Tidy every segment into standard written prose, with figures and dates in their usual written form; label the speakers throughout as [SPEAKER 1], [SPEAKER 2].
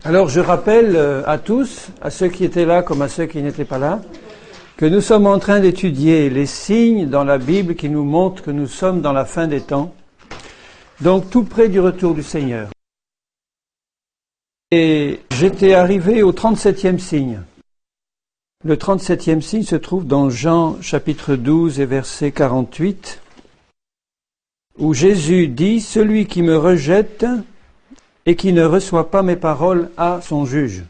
[SPEAKER 1] Alors je rappelle à tous, à ceux qui étaient là comme à ceux qui n'étaient pas là, que nous sommes en train d'étudier les signes dans la Bible qui nous montrent que nous sommes dans la fin des temps, donc tout près du retour du Seigneur. Et j'étais arrivé au 37e signe. Le 37e signe se trouve dans Jean chapitre 12 et verset 48, où Jésus dit « Celui qui me rejette et qui ne reçoit pas mes paroles a son juge. »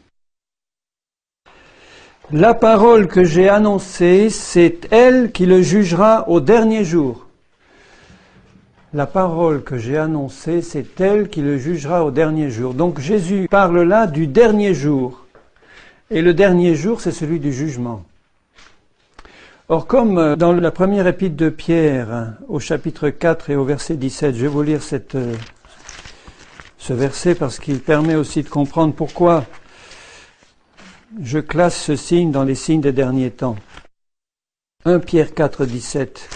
[SPEAKER 1] La parole que j'ai annoncée, c'est elle qui le jugera au dernier jour. La parole que j'ai annoncée, c'est elle qui le jugera au dernier jour. Donc Jésus parle là du dernier jour. Et le dernier jour, c'est celui du jugement. Or, comme dans la première épître de Pierre, au chapitre 4 et au verset 17, je vais vous lire ce verset parce qu'il permet aussi de comprendre pourquoi je classe ce signe dans les signes des derniers temps. 1 Pierre 4, 17.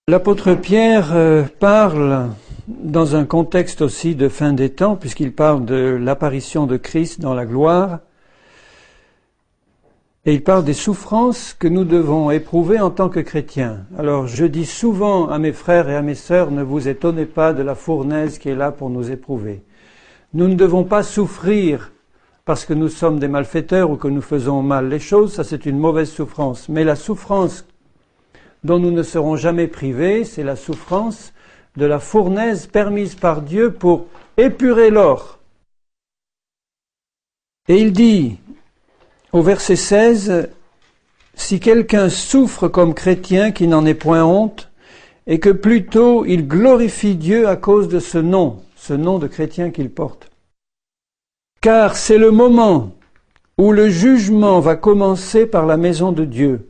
[SPEAKER 1] L'apôtre Pierre parle dans un contexte aussi de fin des temps, puisqu'il parle de l'apparition de Christ dans la gloire, et il parle des souffrances que nous devons éprouver en tant que chrétiens. Alors je dis souvent à mes frères et à mes sœurs, ne vous étonnez pas de la fournaise qui est là pour nous éprouver. Nous ne devons pas souffrir parce que nous sommes des malfaiteurs ou que nous faisons mal les choses, ça c'est une mauvaise souffrance. Mais la souffrance dont nous ne serons jamais privés, c'est la souffrance de la fournaise permise par Dieu pour épurer l'or. Et il dit, au verset 16, « Si quelqu'un souffre comme chrétien, qui n'en ait point honte, et que plutôt il glorifie Dieu à cause de ce nom de chrétien qu'il porte. Car c'est le moment où le jugement va commencer par la maison de Dieu.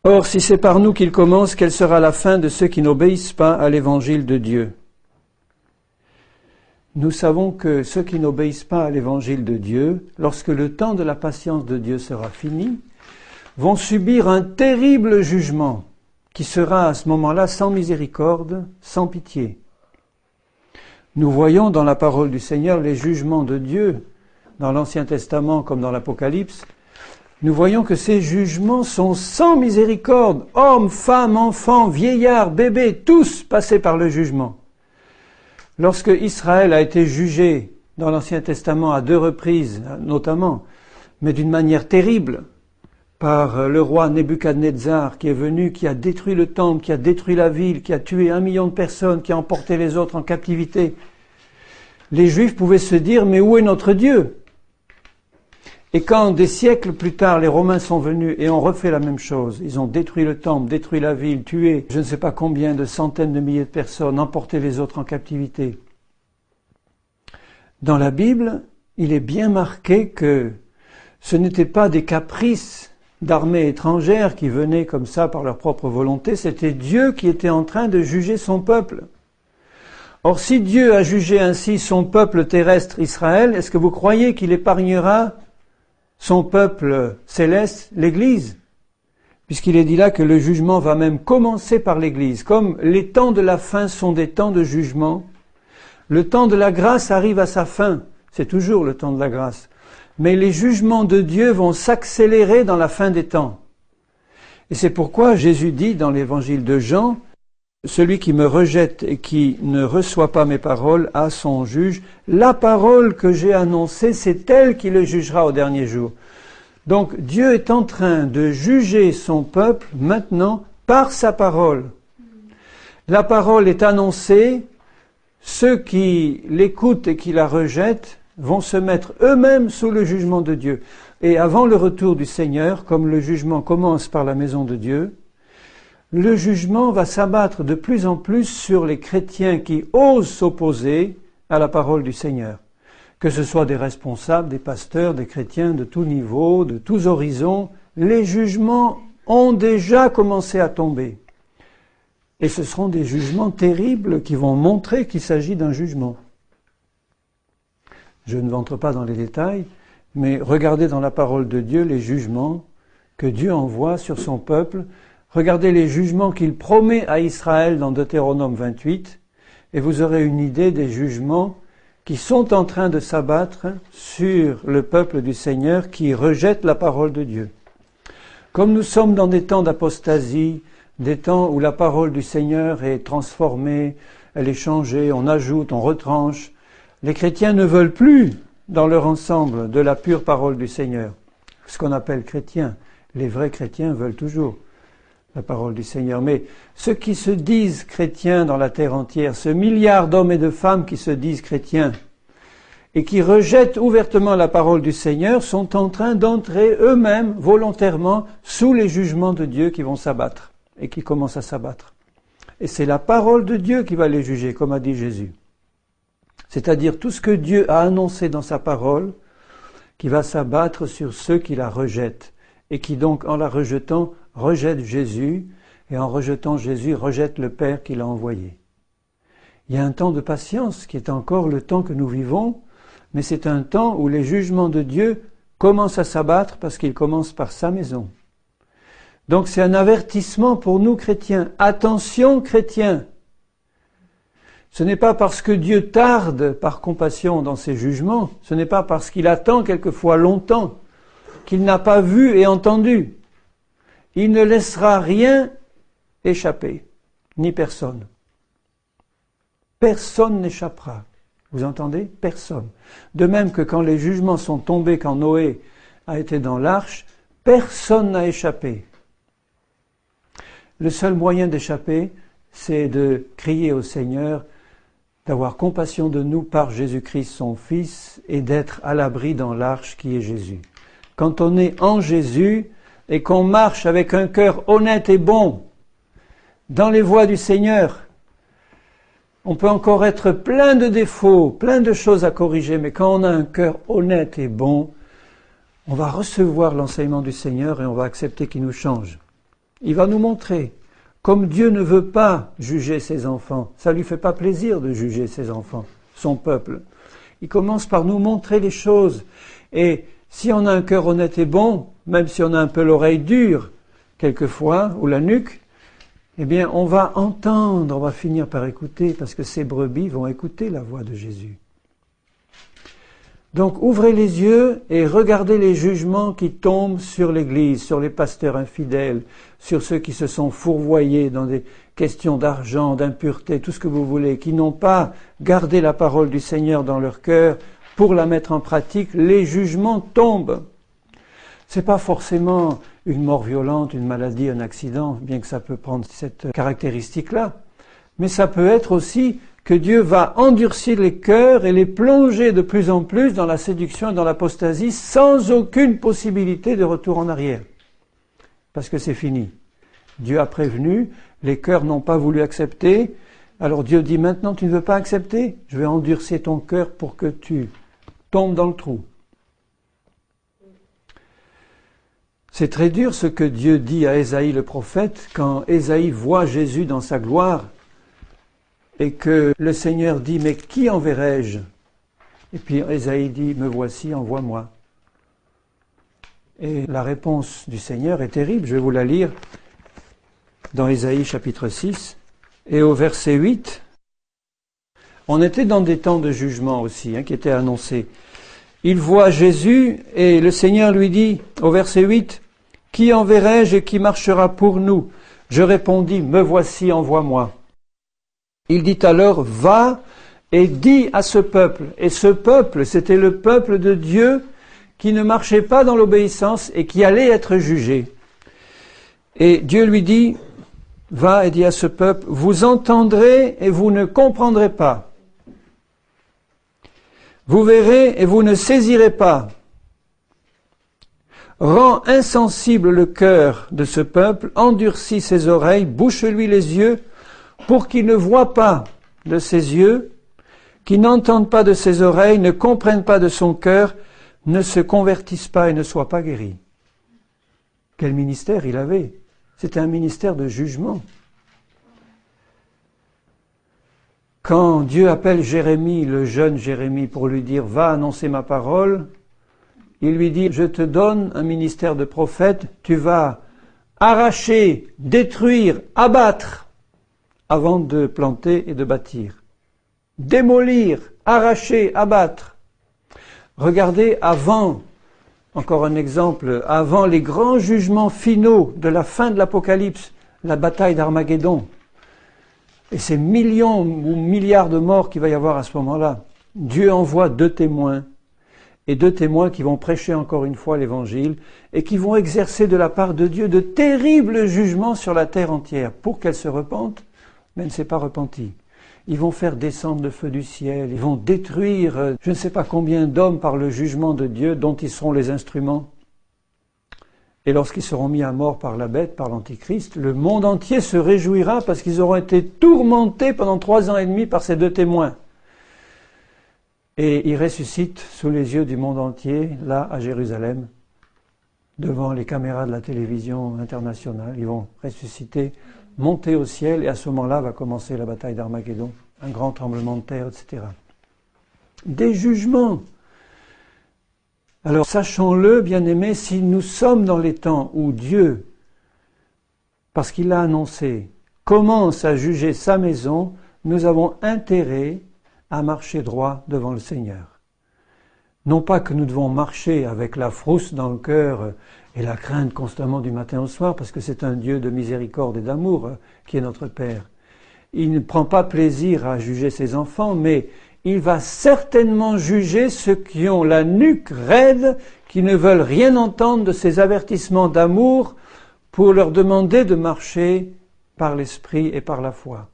[SPEAKER 1] Or, si c'est par nous qu'il commence, quelle sera la fin de ceux qui n'obéissent pas à l'évangile de Dieu ? » Nous savons que ceux qui n'obéissent pas à l'évangile de Dieu, lorsque le temps de la patience de Dieu sera fini, vont subir un terrible jugement qui sera à ce moment-là sans miséricorde, sans pitié. Nous voyons dans la parole du Seigneur les jugements de Dieu, dans l'Ancien Testament comme dans l'Apocalypse. Nous voyons que ces jugements sont sans miséricorde. Hommes, femmes, enfants, vieillards, bébés, tous passés par le jugement. Lorsque Israël a été jugé dans l'Ancien Testament à 2 reprises, notamment, mais d'une manière terrible, par le roi Nebuchadnezzar qui est venu, qui a détruit le temple, qui a détruit la ville, qui a tué 1 million de personnes, qui a emporté les autres en captivité, les Juifs pouvaient se dire « Mais où est notre Dieu ?» Et quand des siècles plus tard, les Romains sont venus et ont refait la même chose, ils ont détruit le temple, détruit la ville, tué je ne sais pas combien de centaines de milliers de personnes, emporté les autres en captivité. Dans la Bible, il est bien marqué que ce n'étaient pas des caprices d'armées étrangères qui venaient comme ça par leur propre volonté, c'était Dieu qui était en train de juger son peuple. Or, si Dieu a jugé ainsi son peuple terrestre Israël, est-ce que vous croyez qu'il épargnera son peuple céleste, l'Église, puisqu'il est dit là que le jugement va même commencer par l'Église. Comme les temps de la fin sont des temps de jugement, le temps de la grâce arrive à sa fin, c'est toujours le temps de la grâce. Mais les jugements de Dieu vont s'accélérer dans la fin des temps. Et c'est pourquoi Jésus dit dans l'évangile de Jean, « Celui qui me rejette et qui ne reçoit pas mes paroles a son juge. La parole que j'ai annoncée, c'est elle qui le jugera au dernier jour. » Donc Dieu est en train de juger son peuple maintenant par sa parole. La parole est annoncée, ceux qui l'écoutent et qui la rejettent vont se mettre eux-mêmes sous le jugement de Dieu. Et avant le retour du Seigneur, comme le jugement commence par la maison de Dieu, le jugement va s'abattre de plus en plus sur les chrétiens qui osent s'opposer à la parole du Seigneur. Que ce soit des responsables, des pasteurs, des chrétiens de tous niveaux, de tous horizons, les jugements ont déjà commencé à tomber. Et ce seront des jugements terribles qui vont montrer qu'il s'agit d'un jugement. Je ne n'entre pas dans les détails, mais regardez dans la parole de Dieu les jugements que Dieu envoie sur son peuple. Regardez les jugements qu'il promet à Israël dans Deutéronome 28, et vous aurez une idée des jugements qui sont en train de s'abattre sur le peuple du Seigneur qui rejette la parole de Dieu. Comme nous sommes dans des temps d'apostasie, des temps où la parole du Seigneur est transformée, elle est changée, on ajoute, on retranche, les chrétiens ne veulent plus, dans leur ensemble, de la pure parole du Seigneur. Ce qu'on appelle chrétiens. Les vrais chrétiens veulent toujours la parole du Seigneur. Mais ceux qui se disent chrétiens dans la terre entière, ce milliard d'hommes et de femmes qui se disent chrétiens et qui rejettent ouvertement la parole du Seigneur, sont en train d'entrer eux-mêmes volontairement sous les jugements de Dieu qui vont s'abattre et qui commencent à s'abattre. Et c'est la parole de Dieu qui va les juger, comme a dit Jésus. C'est-à-dire tout ce que Dieu a annoncé dans sa parole, qui va s'abattre sur ceux qui la rejettent, et qui donc, en la rejetant, rejettent Jésus, et en rejetant Jésus, rejettent le Père qui l'a envoyé. Il y a un temps de patience qui est encore le temps que nous vivons, mais c'est un temps où les jugements de Dieu commencent à s'abattre parce qu'ils commencent par sa maison. Donc c'est un avertissement pour nous chrétiens. Attention chrétiens! Ce n'est pas parce que Dieu tarde par compassion dans ses jugements, ce n'est pas parce qu'il attend quelquefois longtemps, qu'il n'a pas vu et entendu. Il ne laissera rien échapper, ni personne. Personne n'échappera. Vous entendez? Personne. De même que quand les jugements sont tombés, quand Noé a été dans l'arche, personne n'a échappé. Le seul moyen d'échapper, c'est de crier au Seigneur, d'avoir compassion de nous par Jésus-Christ son Fils et d'être à l'abri dans l'arche qui est Jésus. Quand on est en Jésus et qu'on marche avec un cœur honnête et bon dans les voies du Seigneur, on peut encore être plein de défauts, plein de choses à corriger, mais quand on a un cœur honnête et bon, on va recevoir l'enseignement du Seigneur et on va accepter qu'il nous change. Il va nous montrer. Comme Dieu ne veut pas juger ses enfants, ça ne lui fait pas plaisir de juger ses enfants, son peuple. Il commence par nous montrer les choses. Et si on a un cœur honnête et bon, même si on a un peu l'oreille dure, quelquefois, ou la nuque, eh bien on va entendre, on va finir par écouter, parce que ces brebis vont écouter la voix de Jésus. Donc ouvrez les yeux et regardez les jugements qui tombent sur l'Église, sur les pasteurs infidèles, sur ceux qui se sont fourvoyés dans des questions d'argent, d'impureté, tout ce que vous voulez, qui n'ont pas gardé la parole du Seigneur dans leur cœur pour la mettre en pratique. Les jugements tombent. C'est pas forcément une mort violente, une maladie, un accident, bien que ça peut prendre cette caractéristique-là, mais ça peut être aussi que Dieu va endurcir les cœurs et les plonger de plus en plus dans la séduction et dans l'apostasie sans aucune possibilité de retour en arrière. Parce que c'est fini. Dieu a prévenu, les cœurs n'ont pas voulu accepter, alors Dieu dit maintenant tu ne veux pas accepter, je vais endurcir ton cœur pour que tu tombes dans le trou. C'est très dur ce que Dieu dit à Ésaïe le prophète quand Ésaïe voit Jésus dans sa gloire et que le Seigneur dit « Mais qui enverrai-je » Et puis Ésaïe dit « Me voici, envoie-moi ». Et la réponse du Seigneur est terrible, je vais vous la lire dans Ésaïe chapitre 6 et au verset 8. On était dans des temps de jugement aussi, qui étaient annoncés. Il voit Jésus et le Seigneur lui dit au verset 8 « Qui enverrai-je et qui marchera pour nous ?» Je répondis « Me voici, envoie-moi ». Il dit alors, va et dis à ce peuple. Et ce peuple, c'était le peuple de Dieu qui ne marchait pas dans l'obéissance et qui allait être jugé. Et Dieu lui dit, va et dis à ce peuple, vous entendrez et vous ne comprendrez pas. Vous verrez et vous ne saisirez pas. Rends insensible le cœur de ce peuple, endurcis ses oreilles, bouche-lui les yeux, pour qu'il ne voie pas de ses yeux, qu'il n'entende pas de ses oreilles, ne comprenne pas de son cœur, ne se convertisse pas et ne soit pas guéri. Quel ministère il avait? C'était un ministère de jugement. Quand Dieu appelle Jérémie, le jeune Jérémie, pour lui dire « Va annoncer ma parole », il lui dit « Je te donne un ministère de prophète, tu vas arracher, détruire, abattre » avant de planter et de bâtir. démolir, arracher, abattre. Regardez avant, encore un exemple, avant les grands jugements finaux de la fin de l'Apocalypse, la bataille d'Armageddon. Et ces millions ou milliards de morts qu'il va y avoir à ce moment-là. Dieu envoie 2 témoins, et 2 témoins qui vont prêcher encore une fois l'Évangile, et qui vont exercer de la part de Dieu de terribles jugements sur la terre entière, pour qu'elle se repente, mais elle ne s'est pas repentie. Ils vont faire descendre le feu du ciel, ils vont détruire je ne sais pas combien d'hommes par le jugement de Dieu, dont ils seront les instruments. Et lorsqu'ils seront mis à mort par la bête, par l'Antichrist, le monde entier se réjouira parce qu'ils auront été tourmentés pendant 3 ans et demi par ces 2 témoins. Et ils ressuscitent sous les yeux du monde entier, là, à Jérusalem, devant les caméras de la télévision internationale. Ils vont ressusciter, monter au ciel, et à ce moment-là va commencer la bataille d'Armageddon, un grand tremblement de terre, etc. Des jugements. Alors, sachons-le, bien-aimés, si nous sommes dans les temps où Dieu, parce qu'il l'a annoncé, commence à juger sa maison, nous avons intérêt à marcher droit devant le Seigneur. Non pas que nous devons marcher avec la frousse dans le cœur et la crainte constamment du matin au soir, parce que c'est un Dieu de miséricorde et d'amour qui est notre Père. Il ne prend pas plaisir à juger ses enfants, mais il va certainement juger ceux qui ont la nuque raide, qui ne veulent rien entendre de ces avertissements d'amour pour leur demander de marcher par l'esprit et par la foi.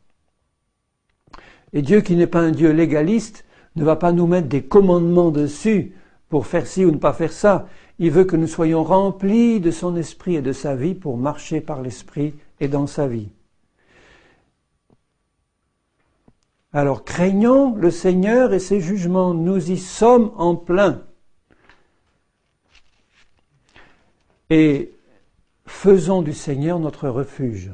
[SPEAKER 1] Et Dieu, qui n'est pas un Dieu légaliste, ne va pas nous mettre des commandements dessus pour faire ci ou ne pas faire ça. Il veut que nous soyons remplis de son esprit et de sa vie pour marcher par l'esprit et dans sa vie. Alors craignons le Seigneur et ses jugements, nous y sommes en plein. Et faisons du Seigneur notre refuge.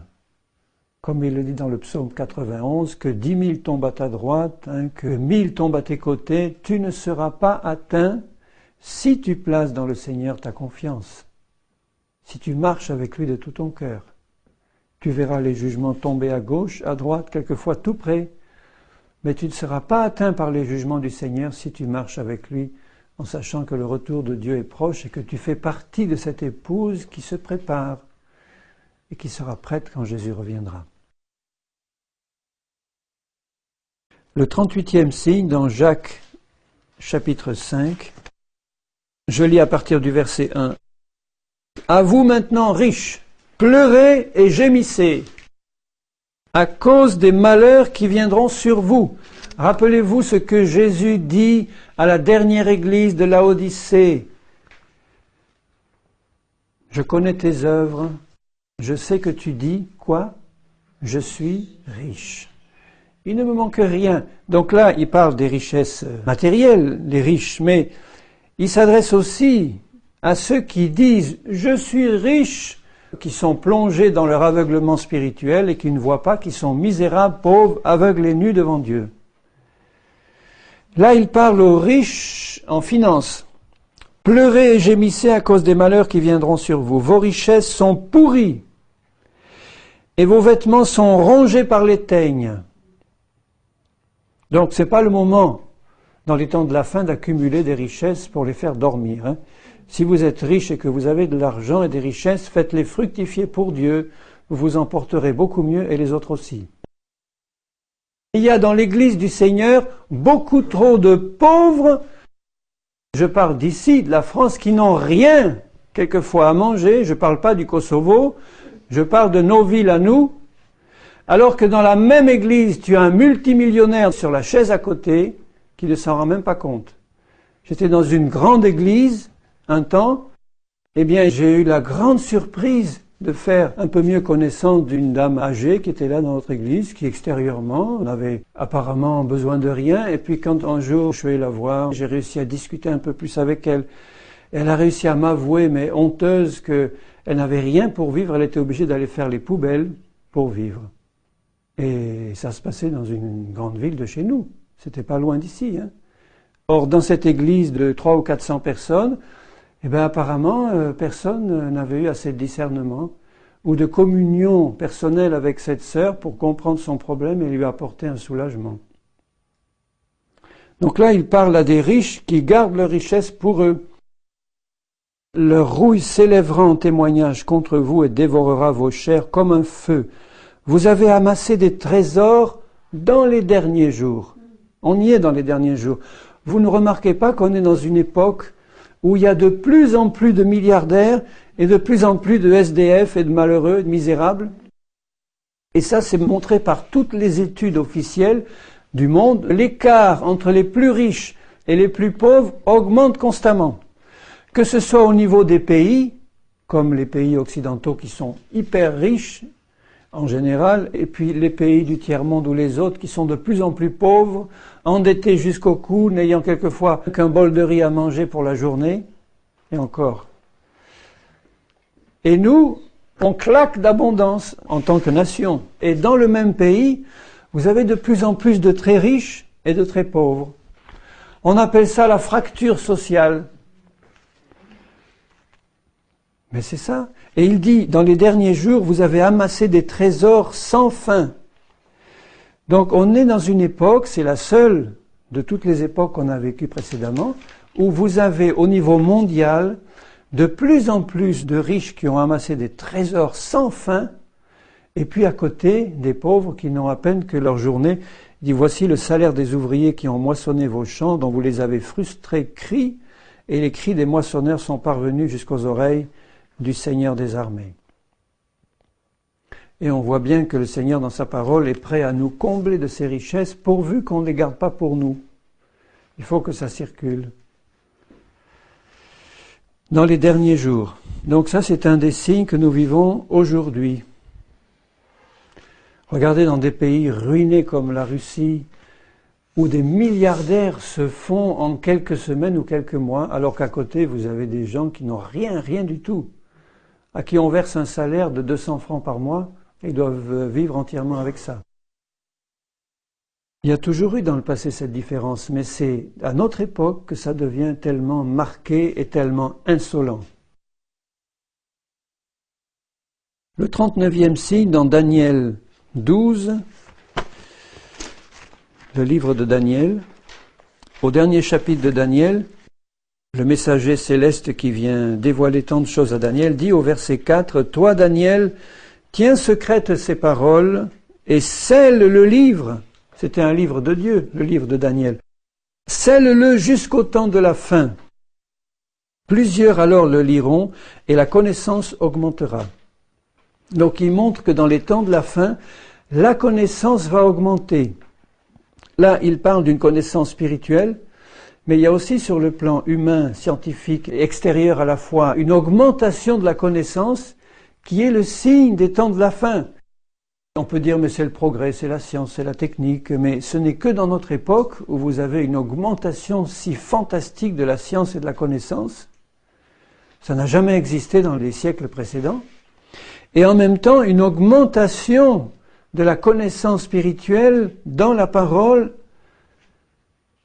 [SPEAKER 1] Comme il le dit dans le psaume 91, que 10 000 tombent à ta droite, que 1000 tombent à tes côtés, tu ne seras pas atteint si tu places dans le Seigneur ta confiance. Si tu marches avec lui de tout ton cœur, tu verras les jugements tomber à gauche, à droite, quelquefois tout près. Mais tu ne seras pas atteint par les jugements du Seigneur si tu marches avec lui, en sachant que le retour de Dieu est proche et que tu fais partie de cette épouse qui se prépare et qui sera prête quand Jésus reviendra. Le 38e signe dans Jacques chapitre 5, je lis à partir du verset 1. « À vous maintenant, riches, pleurez et gémissez à cause des malheurs qui viendront sur vous. » Rappelez-vous ce que Jésus dit à la dernière église de Laodicée. « Je connais tes œuvres, je sais que tu dis, quoi ? Je suis riche. Il ne me manque rien. » Donc là, il parle des richesses matérielles, les riches, mais il s'adresse aussi à ceux qui disent « je suis riche », qui sont plongés dans leur aveuglement spirituel et qui ne voient pas, qui sont misérables, pauvres, aveugles et nus devant Dieu. Là, il parle aux riches en finance. « Pleurez et gémissez à cause des malheurs qui viendront sur vous. Vos richesses sont pourries et vos vêtements sont rongés par les teignes. » Donc, ce n'est pas le moment, dans les temps de la fin, d'accumuler des richesses pour les faire dormir. Si vous êtes riche et que vous avez de l'argent et des richesses, faites-les fructifier pour Dieu. Vous vous en porterez beaucoup mieux et les autres aussi. Il y a dans l'Église du Seigneur beaucoup trop de pauvres, je parle d'ici, de la France, qui n'ont rien, quelquefois, à manger. Je ne parle pas du Kosovo, je parle de nos villes à nous. Alors que dans la même Église, tu as un multimillionnaire sur la chaise à côté qui ne s'en rend même pas compte. J'étais dans une grande église un temps, eh bien j'ai eu la grande surprise de faire un peu mieux connaissance d'une dame âgée qui était là dans notre église, qui extérieurement n'avait apparemment besoin de rien. Et puis quand un jour je suis allé la voir, j'ai réussi à discuter un peu plus avec elle. Elle a réussi à m'avouer, mais honteuse, qu'elle n'avait rien pour vivre, elle était obligée d'aller faire les poubelles pour vivre. Et ça se passait dans une grande ville de chez nous. C'était pas loin d'ici. Or, dans cette église de 300 ou 400 personnes, eh bien, apparemment, personne n'avait eu assez de discernement ou de communion personnelle avec cette sœur pour comprendre son problème et lui apporter un soulagement. Donc là, il parle à des riches qui gardent leur richesse pour eux. Leur rouille s'élèvera en témoignage contre vous et dévorera vos chairs comme un feu. Vous avez amassé des trésors dans les derniers jours. On y est dans les derniers jours. Vous ne remarquez pas qu'on est dans une époque où il y a de plus en plus de milliardaires et de plus en plus de SDF et de malheureux, de misérables? Et ça, c'est montré par toutes les études officielles du monde. L'écart entre les plus riches et les plus pauvres augmente constamment. Que ce soit au niveau des pays, comme les pays occidentaux qui sont hyper riches en général, et puis les pays du tiers-monde ou les autres qui sont de plus en plus pauvres, endettés jusqu'au cou, n'ayant quelquefois qu'un bol de riz à manger pour la journée, et encore. Et nous, on claque d'abondance en tant que nation. Et dans le même pays, vous avez de plus en plus de très riches et de très pauvres. On appelle ça la fracture sociale. Mais c'est ça. Et il dit, dans les derniers jours, vous avez amassé des trésors sans fin. Donc on est dans une époque, c'est la seule de toutes les époques qu'on a vécues précédemment, où vous avez au niveau mondial de plus en plus de riches qui ont amassé des trésors sans fin, et puis à côté des pauvres qui n'ont à peine que leur journée. Il dit, voici le salaire des ouvriers qui ont moissonné vos champs, dont vous les avez frustrés, crient, et les cris des moissonneurs sont parvenus jusqu'aux oreilles du Seigneur des armées. Et on voit bien que le Seigneur, dans sa parole, est prêt à nous combler de ses richesses, pourvu qu'on ne les garde pas pour nous. Il faut que ça circule. Dans les derniers jours. Donc ça, c'est un des signes que nous vivons aujourd'hui. Regardez dans des pays ruinés comme la Russie, où des milliardaires se font en quelques semaines ou quelques mois, alors qu'à côté, vous avez des gens qui n'ont rien du tout, à qui on verse un salaire de 200 francs par mois, et ils doivent vivre entièrement avec ça. Il y a toujours eu dans le passé cette différence, mais c'est à notre époque que ça devient tellement marqué et tellement insolent. Le 39e signe dans Daniel 12, le livre de Daniel, au dernier chapitre de Daniel, le messager céleste qui vient dévoiler tant de choses à Daniel dit au verset 4, « Toi, Daniel, tiens secrètes ces paroles et scelle le livre. » C'était un livre de Dieu, le livre de Daniel. « Scelle-le jusqu'au temps de la fin. Plusieurs alors le liront et la connaissance augmentera. » Donc il montre que dans les temps de la fin, la connaissance va augmenter. Là, il parle d'une connaissance spirituelle, mais il y a aussi sur le plan humain, scientifique et extérieur à la fois, une augmentation de la connaissance qui est le signe des temps de la fin. On peut dire, mais c'est le progrès, c'est la science, c'est la technique, mais ce n'est que dans notre époque où vous avez une augmentation si fantastique de la science et de la connaissance. Ça n'a jamais existé dans les siècles précédents. Et en même temps, une augmentation de la connaissance spirituelle dans la parole.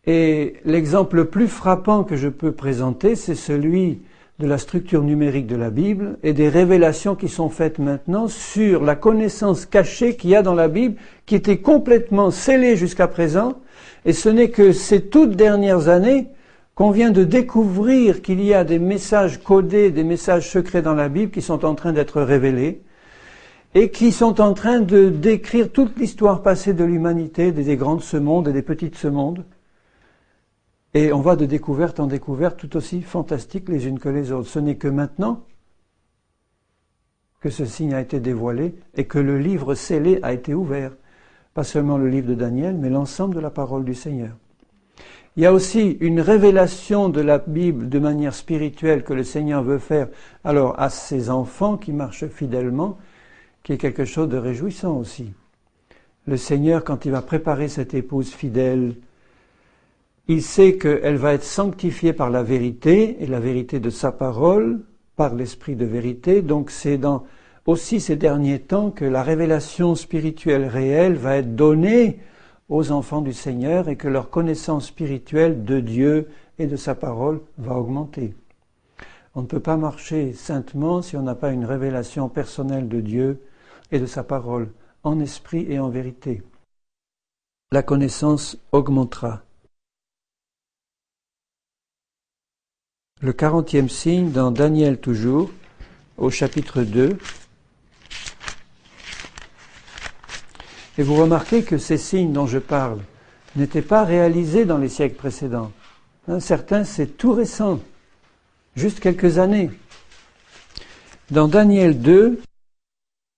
[SPEAKER 1] Et l'exemple le plus frappant que je peux présenter, c'est celui de la structure numérique de la Bible et des révélations qui sont faites maintenant sur la connaissance cachée qu'il y a dans la Bible, qui était complètement scellée jusqu'à présent. Et ce n'est que ces toutes dernières années qu'on vient de découvrir qu'il y a des messages codés, des messages secrets dans la Bible qui sont en train d'être révélés et qui sont en train de décrire toute l'histoire passée de l'humanité, des grands de ce monde et des petits de ce monde. Et on va de découverte en découverte tout aussi fantastiques les unes que les autres. Ce n'est que maintenant que ce signe a été dévoilé et que le livre scellé a été ouvert. Pas seulement le livre de Daniel, mais l'ensemble de la parole du Seigneur. Il y a aussi une révélation de la Bible de manière spirituelle que le Seigneur veut faire alors à ses enfants qui marchent fidèlement, qui est quelque chose de réjouissant aussi. Le Seigneur, quand il va préparer cette épouse fidèle, il sait qu'elle va être sanctifiée par la vérité, et la vérité de sa parole, par l'esprit de vérité. Donc c'est dans aussi ces derniers temps que la révélation spirituelle réelle va être donnée aux enfants du Seigneur et que leur connaissance spirituelle de Dieu et de sa parole va augmenter. On ne peut pas marcher saintement si on n'a pas une révélation personnelle de Dieu et de sa parole, en esprit et en vérité. La connaissance augmentera. le 40e signe dans Daniel toujours, au chapitre 2. Et vous remarquez que ces signes dont je parle n'étaient pas réalisés dans les siècles précédents. Certains, c'est tout récent, juste quelques années. Dans Daniel 2,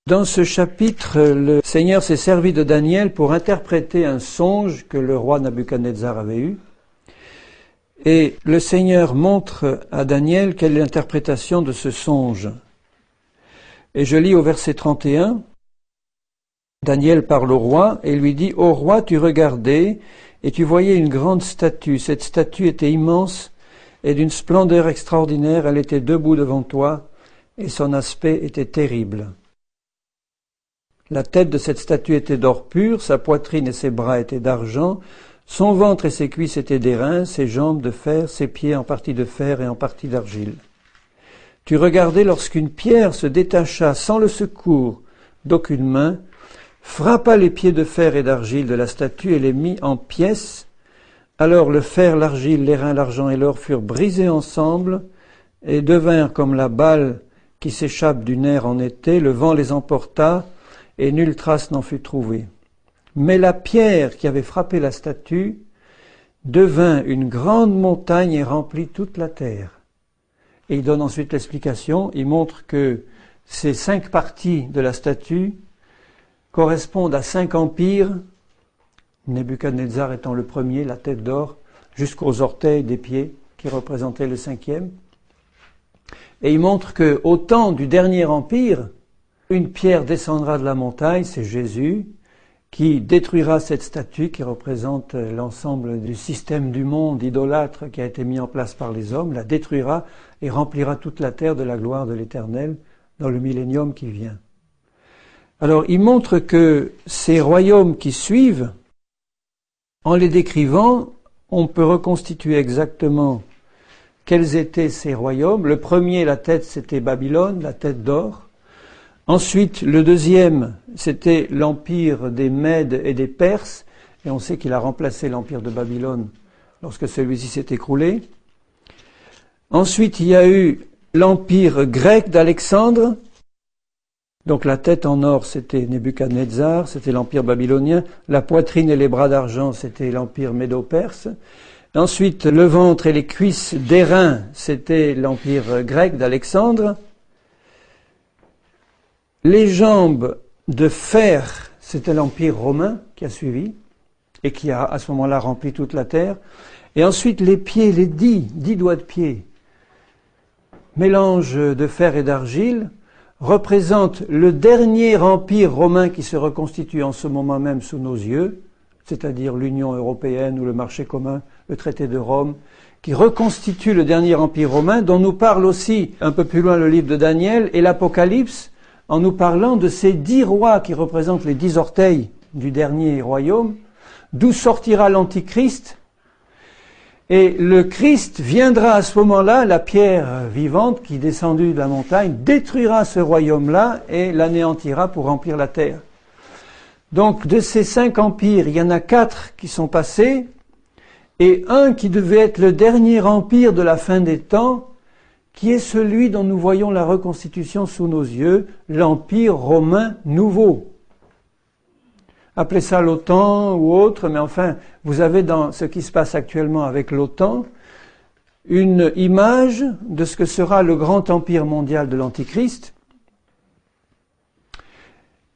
[SPEAKER 1] dans ce chapitre, le Seigneur s'est servi de Daniel pour interpréter un songe que le roi Nabuchodonosor avait eu. Et le Seigneur montre à Daniel quelle est l'interprétation de ce songe. Et je lis au verset 31, Daniel parle au roi et lui dit « Ô roi, tu regardais et tu voyais une grande statue. Cette statue était immense et d'une splendeur extraordinaire. Elle était debout devant toi et son aspect était terrible. La tête de cette statue était d'or pur, sa poitrine et ses bras étaient d'argent, son ventre et ses cuisses étaient d'airain, ses jambes de fer, ses pieds en partie de fer et en partie d'argile. Tu regardais lorsqu'une pierre se détacha sans le secours d'aucune main, frappa les pieds de fer et d'argile de la statue et les mit en pièces. Alors le fer, l'argile, l'airain, l'argent et l'or furent brisés ensemble et devinrent comme la balle qui s'échappe du nerf en été. Le vent les emporta et nulle trace n'en fut trouvée. Mais la pierre qui avait frappé la statue devint une grande montagne et remplit toute la terre. Et il donne ensuite l'explication. Il montre que ces 5 parties de la statue correspondent à 5 empires, Nebuchadnezzar étant le premier, la tête d'or, jusqu'aux orteils des pieds, qui représentaient le 5e. Et il montre qu'au temps du dernier empire, une pierre descendra de la montagne, c'est Jésus, qui détruira cette statue qui représente l'ensemble du système du monde idolâtre qui a été mis en place par les hommes, la détruira et remplira toute la terre de la gloire de l'Éternel dans le millénium qui vient. Alors, il montre que ces royaumes qui suivent, en les décrivant, on peut reconstituer exactement quels étaient ces royaumes. Le premier, la tête, c'était Babylone, la tête d'or. Ensuite, le deuxième, c'était l'empire des Mèdes et des Perses, et on sait qu'il a remplacé l'empire de Babylone lorsque celui-ci s'est écroulé. Ensuite, il y a eu l'empire grec d'Alexandre. Donc la tête en or, c'était Nebuchadnezzar, c'était l'empire babylonien. La poitrine et les bras d'argent, c'était l'empire médo-perse. Ensuite, le ventre et les cuisses d'airain, c'était l'empire grec d'Alexandre. Les jambes de fer, c'était l'empire romain qui a suivi et qui a à ce moment-là rempli toute la terre. Et ensuite les pieds, les 10 doigts de pied, mélange de fer et d'argile, représentent le dernier empire romain qui se reconstitue en ce moment même sous nos yeux, c'est-à-dire l'Union européenne ou le marché commun, le traité de Rome, qui reconstitue le dernier empire romain, dont nous parle aussi un peu plus loin le livre de Daniel et l'Apocalypse, en nous parlant de ces 10 rois qui représentent les 10 orteils du dernier royaume, d'où sortira l'Antichrist. Et le Christ viendra à ce moment-là, la pierre vivante qui descendue de la montagne, détruira ce royaume-là et l'anéantira pour remplir la terre. Donc de ces 5 empires, il y en a 4 qui sont passés, et un qui devait être le dernier empire de la fin des temps, qui est celui dont nous voyons la reconstitution sous nos yeux, l'Empire romain nouveau. Appelez ça l'OTAN ou autre, mais enfin, vous avez dans ce qui se passe actuellement avec l'OTAN une image de ce que sera le grand empire mondial de l'Antichrist,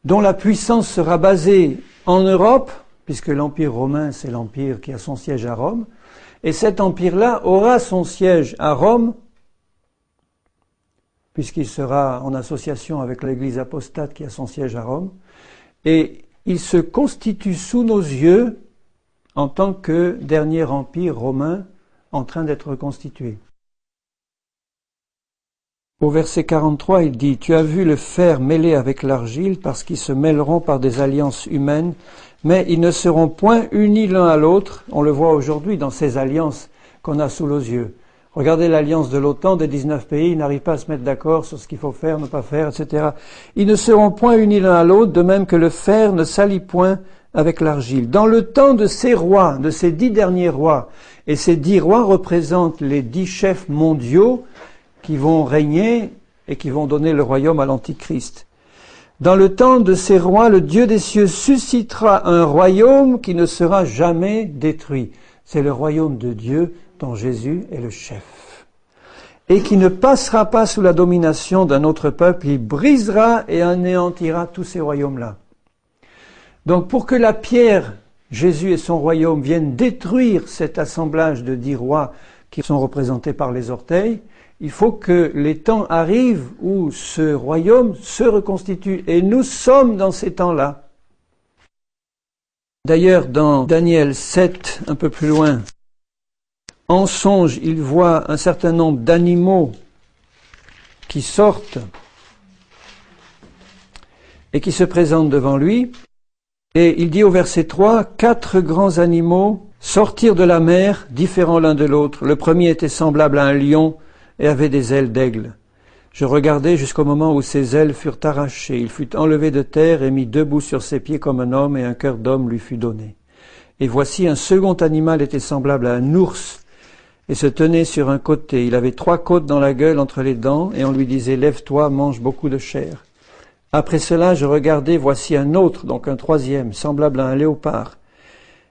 [SPEAKER 1] dont la puissance sera basée en Europe, puisque l'Empire romain, c'est l'empire qui a son siège à Rome, et cet empire-là aura son siège à Rome, puisqu'il sera en association avec l'Église apostate qui a son siège à Rome, et il se constitue sous nos yeux en tant que dernier empire romain en train d'être reconstitué. Au verset 43, il dit « Tu as vu le fer mêlé avec l'argile parce qu'ils se mêleront par des alliances humaines, mais ils ne seront point unis l'un à l'autre. » On le voit aujourd'hui dans ces alliances qu'on a sous nos yeux. Regardez l'alliance de l'OTAN, des 19 pays, ils n'arrivent pas à se mettre d'accord sur ce qu'il faut faire, ne pas faire, etc. Ils ne seront point unis l'un à l'autre, de même que le fer ne s'allie point avec l'argile. Dans le temps de ces rois, de ces 10 derniers rois, et ces 10 rois représentent les 10 chefs mondiaux qui vont régner et qui vont donner le royaume à l'Antichrist. Dans le temps de ces rois, le Dieu des cieux suscitera un royaume qui ne sera jamais détruit. C'est le royaume de Dieu dont Jésus est le chef. Et qui ne passera pas sous la domination d'un autre peuple, il brisera et anéantira tous ces royaumes-là. Donc pour que la pierre, Jésus et son royaume, viennent détruire cet assemblage de 10 rois qui sont représentés par les orteils, il faut que les temps arrivent où ce royaume se reconstitue. Et nous sommes dans ces temps-là. D'ailleurs, dans Daniel 7, un peu plus loin, en songe, il voit un certain nombre d'animaux qui sortent et qui se présentent devant lui. Et il dit au verset 3, 4 grands animaux sortirent de la mer, différents l'un de l'autre. Le premier était semblable à un lion et avait des ailes d'aigle. Je regardai jusqu'au moment où ses ailes furent arrachées. Il fut enlevé de terre et mis debout sur ses pieds comme un homme, et un cœur d'homme lui fut donné. Et voici un second animal était semblable à un ours, et se tenait sur un côté. Il avait 3 côtes dans la gueule entre les dents, et on lui disait, lève-toi, mange beaucoup de chair. Après cela, je regardai, voici un autre, donc un troisième, semblable à un léopard,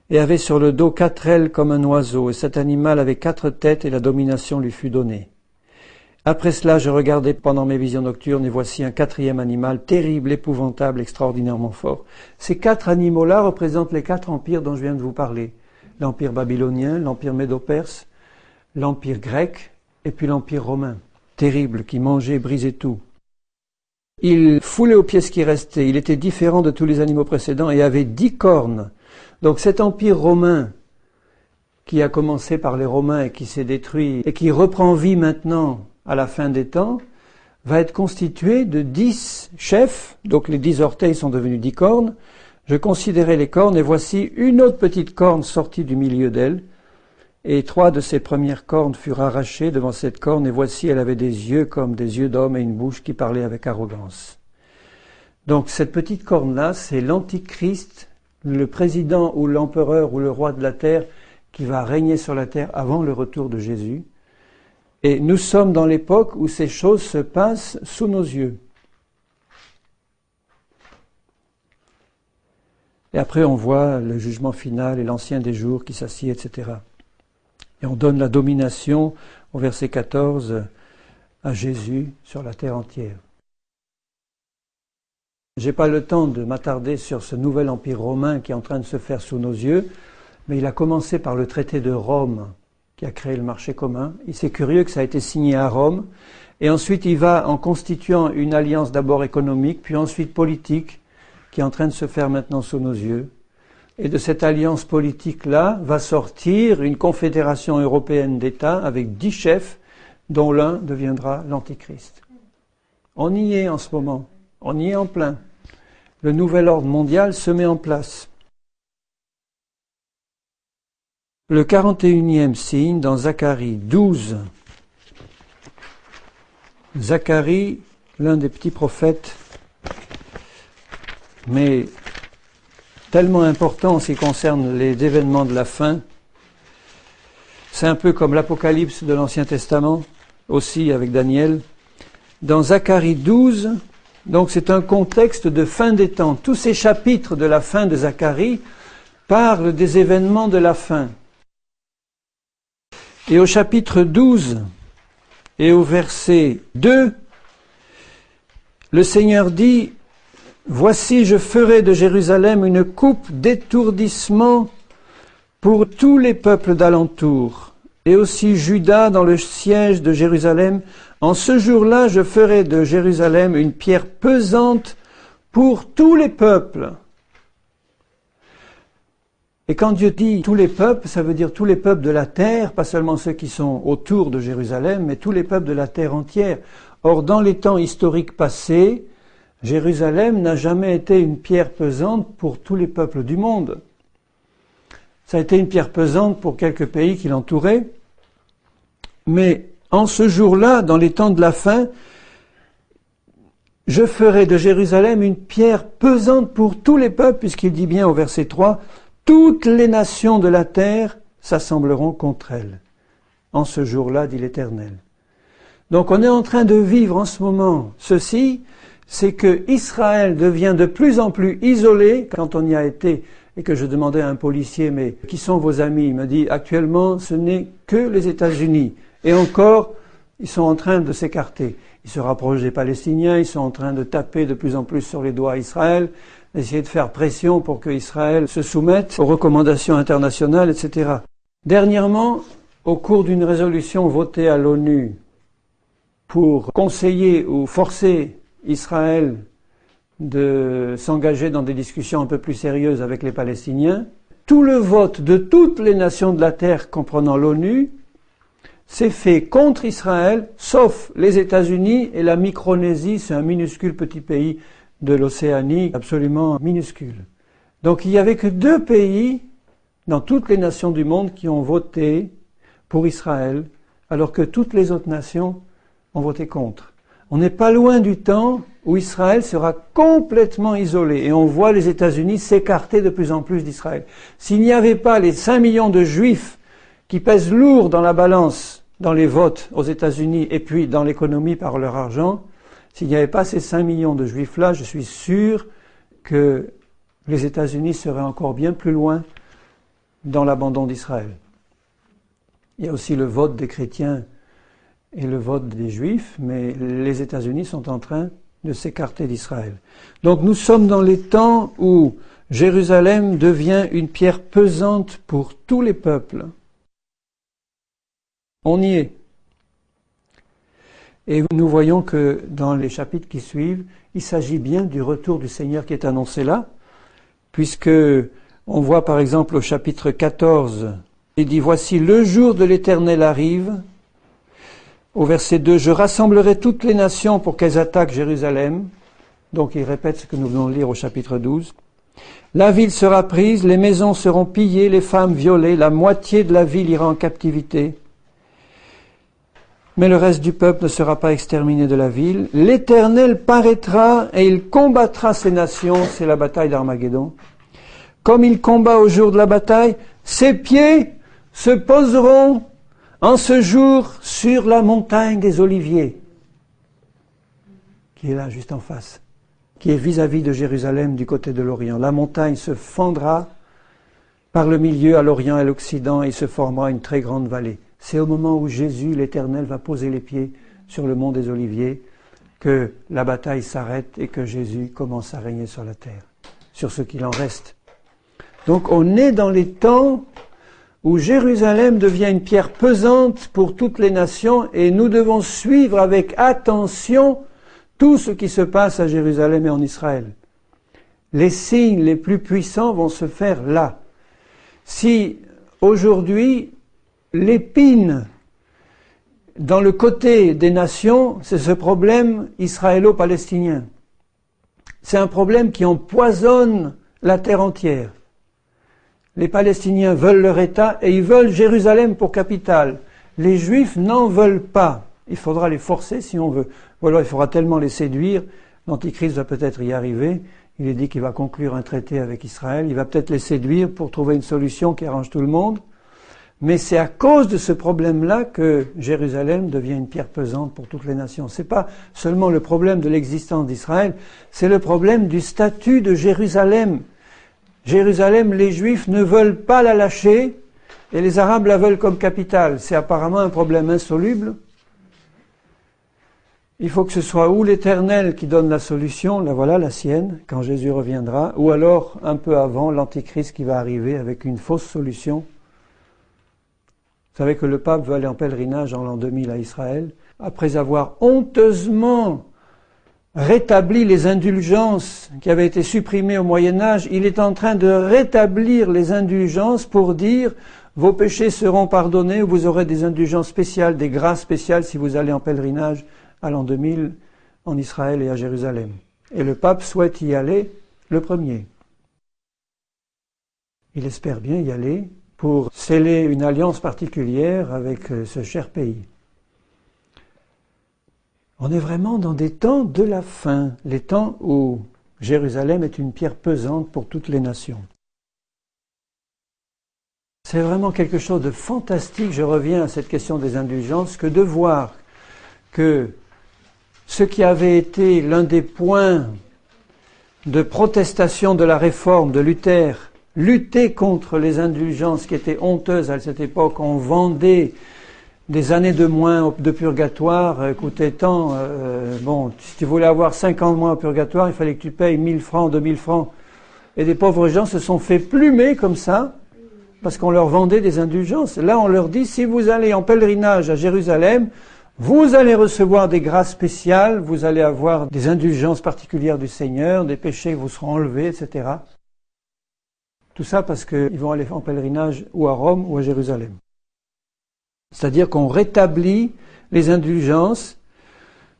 [SPEAKER 1] et avait sur le dos 4 ailes comme un oiseau, et cet animal avait 4 têtes, et la domination lui fut donnée. Après cela, je regardai pendant mes visions nocturnes, et voici un 4e animal, terrible, épouvantable, extraordinairement fort. Ces 4 animaux-là représentent les 4 empires dont je viens de vous parler. L'empire babylonien, l'empire médo-perse, l'empire grec, et puis l'empire romain. Terrible, qui mangeait, brisait tout. Il foulait aux pieds ce qui restait. Il était différent de tous les animaux précédents et avait 10 cornes. Donc cet empire romain, qui a commencé par les Romains et qui s'est détruit, et qui reprend vie maintenant à la fin des temps, va être constitué de 10 chefs, donc les 10 orteils sont devenus 10 cornes. Je considérai les cornes, et voici une autre petite corne sortie du milieu d'elle, et 3 de ses premières cornes furent arrachées devant cette corne, et voici elle avait des yeux comme des yeux d'homme et une bouche qui parlait avec arrogance. Donc cette petite corne-là, c'est l'Antichrist, le président ou l'empereur ou le roi de la terre qui va régner sur la terre avant le retour de Jésus. Et nous sommes dans l'époque où ces choses se passent sous nos yeux. Et après on voit le jugement final et l'ancien des jours qui s'assied, etc. Et on donne la domination, au verset 14, à Jésus sur la terre entière. Je n'ai pas le temps de m'attarder sur ce nouvel empire romain qui est en train de se faire sous nos yeux, mais il a commencé par le traité de Rome, qui a créé le marché commun. C'est curieux que ça a été signé à Rome, et ensuite il va en constituant une alliance d'abord économique, puis ensuite politique, qui est en train de se faire maintenant sous nos yeux. Et de cette alliance politique-là va sortir une confédération européenne d'États avec 10 chefs, dont l'un deviendra l'Antichrist. On y est en ce moment, on y est en plein. Le nouvel ordre mondial se met en place. Le 41e signe dans Zacharie 12. Zacharie, l'un des petits prophètes, mais tellement important en ce qui concerne les événements de la fin. C'est un peu comme l'Apocalypse de l'Ancien Testament, aussi avec Daniel. Dans Zacharie 12, donc c'est un contexte de fin des temps. Tous ces chapitres de la fin de Zacharie parlent des événements de la fin. Et au chapitre 12 et au verset 2, le Seigneur dit, « Voici, je ferai de Jérusalem une coupe d'étourdissement pour tous les peuples d'alentour, et aussi Juda dans le siège de Jérusalem. En ce jour-là, je ferai de Jérusalem une pierre pesante pour tous les peuples. » Et quand Dieu dit tous les peuples, ça veut dire tous les peuples de la terre, pas seulement ceux qui sont autour de Jérusalem, mais tous les peuples de la terre entière. Or, dans les temps historiques passés, Jérusalem n'a jamais été une pierre pesante pour tous les peuples du monde. Ça a été une pierre pesante pour quelques pays qui l'entouraient. Mais en ce jour-là, dans les temps de la fin, je ferai de Jérusalem une pierre pesante pour tous les peuples, puisqu'il dit bien au verset 3, toutes les nations de la terre s'assembleront contre elle. En ce jour-là, dit l'Éternel. Donc on est en train de vivre en ce moment ceci, c'est que Israël devient de plus en plus isolé. Quand on y a été et que je demandais à un policier, mais qui sont vos amis? Il me dit, actuellement, ce n'est que les États-Unis. Et encore, ils sont en train de s'écarter. Ils se rapprochent des Palestiniens, ils sont en train de taper de plus en plus sur les doigts à Israël, d'essayer de faire pression pour que Israël se soumette aux recommandations internationales, etc. Dernièrement, au cours d'une résolution votée à l'ONU pour conseiller ou forcer Israël de s'engager dans des discussions un peu plus sérieuses avec les Palestiniens, tout le vote de toutes les nations de la terre comprenant l'ONU s'est fait contre Israël, sauf les États-Unis et la Micronésie, c'est un minuscule petit pays de l'Océanie, absolument minuscule. Donc il n'y avait que 2 pays dans toutes les nations du monde qui ont voté pour Israël, alors que toutes les autres nations ont voté contre. On n'est pas loin du temps où Israël sera complètement isolé et on voit les États-Unis s'écarter de plus en plus d'Israël. S'il n'y avait pas les 5 millions de Juifs qui pèsent lourd dans la balance, dans les votes aux États-Unis et puis dans l'économie par leur argent, s'il n'y avait pas ces 5 millions de Juifs-là, je suis sûr que les États-Unis seraient encore bien plus loin dans l'abandon d'Israël. Il y a aussi le vote des chrétiens et le vote des Juifs, mais les États-Unis sont en train de s'écarter d'Israël. Donc nous sommes dans les temps où Jérusalem devient une pierre pesante pour tous les peuples. On y est. Et nous voyons que dans les chapitres qui suivent, il s'agit bien du retour du Seigneur qui est annoncé là, puisque on voit par exemple au chapitre 14, il dit « Voici le jour de l'Éternel arrive ». Au verset 2, « Je rassemblerai toutes les nations pour qu'elles attaquent Jérusalem ». Donc il répète ce que nous venons de lire au chapitre 12. « La ville sera prise, les maisons seront pillées, les femmes violées, la moitié de la ville ira en captivité. Mais le reste du peuple ne sera pas exterminé de la ville. L'Éternel paraîtra et il combattra ces nations. » C'est la bataille d'Armageddon. « Comme il combat au jour de la bataille, ses pieds se poseront en ce jour sur la montagne des Oliviers, qui est là juste en face, qui est vis-à-vis de Jérusalem du côté de l'Orient. La montagne se fendra par le milieu à l'Orient et à l'Occident et il se formera une très grande vallée. C'est au moment où Jésus, l'Éternel, va poser les pieds sur le mont des Oliviers que la bataille s'arrête et que Jésus commence à régner sur la terre, sur ce qu'il en reste. Donc on est dans les temps où Jérusalem devient une pierre pesante pour toutes les nations et nous devons suivre avec attention tout ce qui se passe à Jérusalem et en Israël. Les signes les plus puissants vont se faire là. Si aujourd'hui l'épine dans le côté des nations, c'est ce problème israélo-palestinien. C'est un problème qui empoisonne la terre entière. Les Palestiniens veulent leur État et ils veulent Jérusalem pour capitale. Les Juifs n'en veulent pas. Il faudra les forcer si on veut. Ou alors il faudra tellement les séduire. L'Antichrist va peut-être y arriver. Il est dit qu'il va conclure un traité avec Israël. Il va peut-être les séduire pour trouver une solution qui arrange tout le monde. Mais c'est à cause de ce problème-là que Jérusalem devient une pierre pesante pour toutes les nations. C'est pas seulement le problème de l'existence d'Israël, c'est le problème du statut de Jérusalem. Jérusalem, les Juifs ne veulent pas la lâcher et les Arabes la veulent comme capitale. C'est apparemment un problème insoluble. Il faut que ce soit ou l'Éternel qui donne la solution, la voilà la sienne, quand Jésus reviendra, ou alors un peu avant l'Antichrist qui va arriver avec une fausse solution. Vous savez que le pape veut aller en pèlerinage en l'an 2000 à Israël, après avoir honteusement rétabli les indulgences qui avaient été supprimées au Moyen-Âge. Il est en train de rétablir les indulgences pour dire « Vos péchés seront pardonnés » ou vous aurez des indulgences spéciales, des grâces spéciales si vous allez en pèlerinage à l'an 2000 en Israël et à Jérusalem. Et le pape souhaite y aller le premier. Il espère bien y aller pour sceller une alliance particulière avec ce cher pays. On est vraiment dans des temps de la fin, les temps où Jérusalem est une pierre pesante pour toutes les nations. C'est vraiment quelque chose de fantastique, je reviens à cette question des indulgences, que de voir que ce qui avait été l'un des points de protestation de la réforme de Luther, lutter contre les indulgences qui étaient honteuses à cette époque, on vendait des années de moins de purgatoire, coûtait tant, si tu voulais avoir 50 mois au purgatoire, il fallait que tu payes 1000 francs, 2000 francs. Et des pauvres gens se sont fait plumer comme ça, parce qu'on leur vendait des indulgences. Là, on leur dit, si vous allez en pèlerinage à Jérusalem, vous allez recevoir des grâces spéciales, vous allez avoir des indulgences particulières du Seigneur, des péchés vous seront enlevés, etc. Tout ça parce qu'ils vont aller en pèlerinage ou à Rome ou à Jérusalem. C'est-à-dire qu'on rétablit les indulgences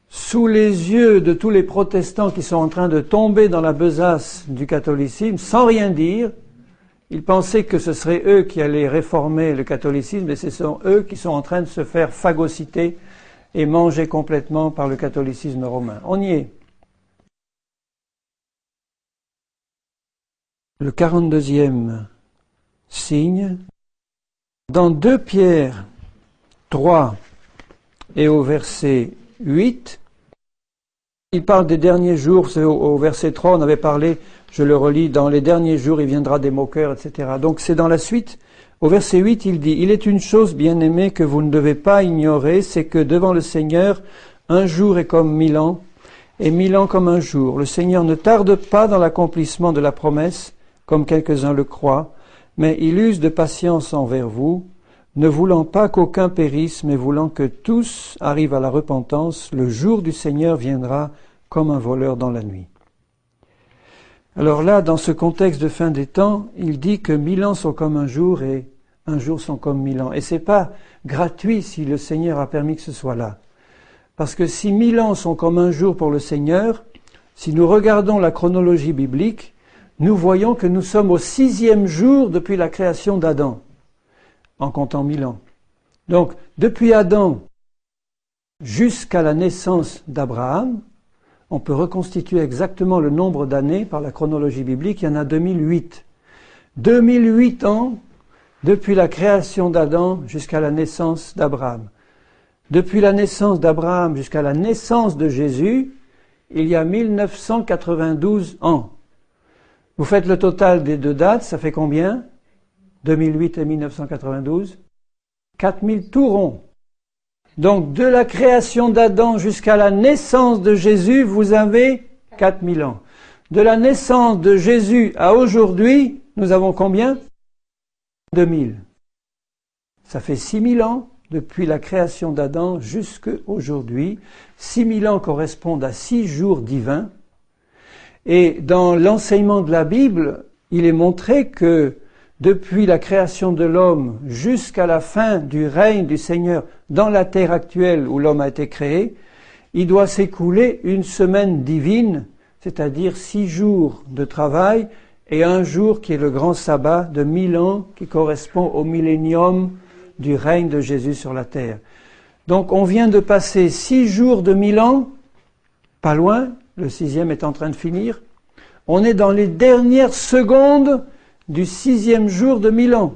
[SPEAKER 1] sous les yeux de tous les protestants qui sont en train de tomber dans la besace du catholicisme, sans rien dire. Ils pensaient que ce serait eux qui allaient réformer le catholicisme, mais ce sont eux qui sont en train de se faire phagocyter et manger complètement par le catholicisme romain. On y est. Le 42e signe, dans 2 Pierre 3 et au verset 8, il parle des derniers jours, c'est au verset 3, on avait parlé, je le relis, dans les derniers jours il viendra des moqueurs, etc. Donc c'est dans la suite, au verset 8 il dit, « Il est une chose, bien-aimée, que vous ne devez pas ignorer, c'est que devant le Seigneur, un jour est comme 1000 ans, et 1000 ans comme un jour. Le Seigneur ne tarde pas dans l'accomplissement de la promesse, comme quelques-uns le croient, mais il use de patience envers vous, ne voulant pas qu'aucun périsse, mais voulant que tous arrivent à la repentance. Le jour du Seigneur viendra comme un voleur dans la nuit. » Alors là, dans ce contexte de fin des temps, il dit que 1000 ans sont comme un jour et un jour sont comme 1000 ans. Et c'est pas gratuit si le Seigneur a permis que ce soit là. Parce que si 1000 ans sont comme un jour pour le Seigneur, si nous regardons la chronologie biblique, nous voyons que nous sommes au 6e jour depuis la création d'Adam, en comptant 1000 ans. Donc, depuis Adam jusqu'à la naissance d'Abraham, on peut reconstituer exactement le nombre d'années par la chronologie biblique, il y en a 2008. 2008 ans depuis la création d'Adam jusqu'à la naissance d'Abraham. Depuis la naissance d'Abraham jusqu'à la naissance de Jésus, il y a 1992 ans. Vous faites le total des 2 dates, ça fait combien? 2008 et 1992? 4000 tout rond. Donc, de la création d'Adam jusqu'à la naissance de Jésus, vous avez 4000 ans. De la naissance de Jésus à aujourd'hui, nous avons combien? 2000. Ça fait 6000 ans depuis la création d'Adam jusqu'à aujourd'hui. 6000 ans correspondent à 6 jours divins. Et dans l'enseignement de la Bible, il est montré que depuis la création de l'homme jusqu'à la fin du règne du Seigneur dans la terre actuelle où l'homme a été créé, il doit s'écouler une semaine divine, c'est-à-dire 6 jours de travail et un jour qui est le grand sabbat de 1000 ans qui correspond au millénium du règne de Jésus sur la terre. Donc on vient de passer 6 jours de 1000 ans, pas loin, le 6e est en train de finir. On est dans les dernières secondes du 6e jour de 1000 ans.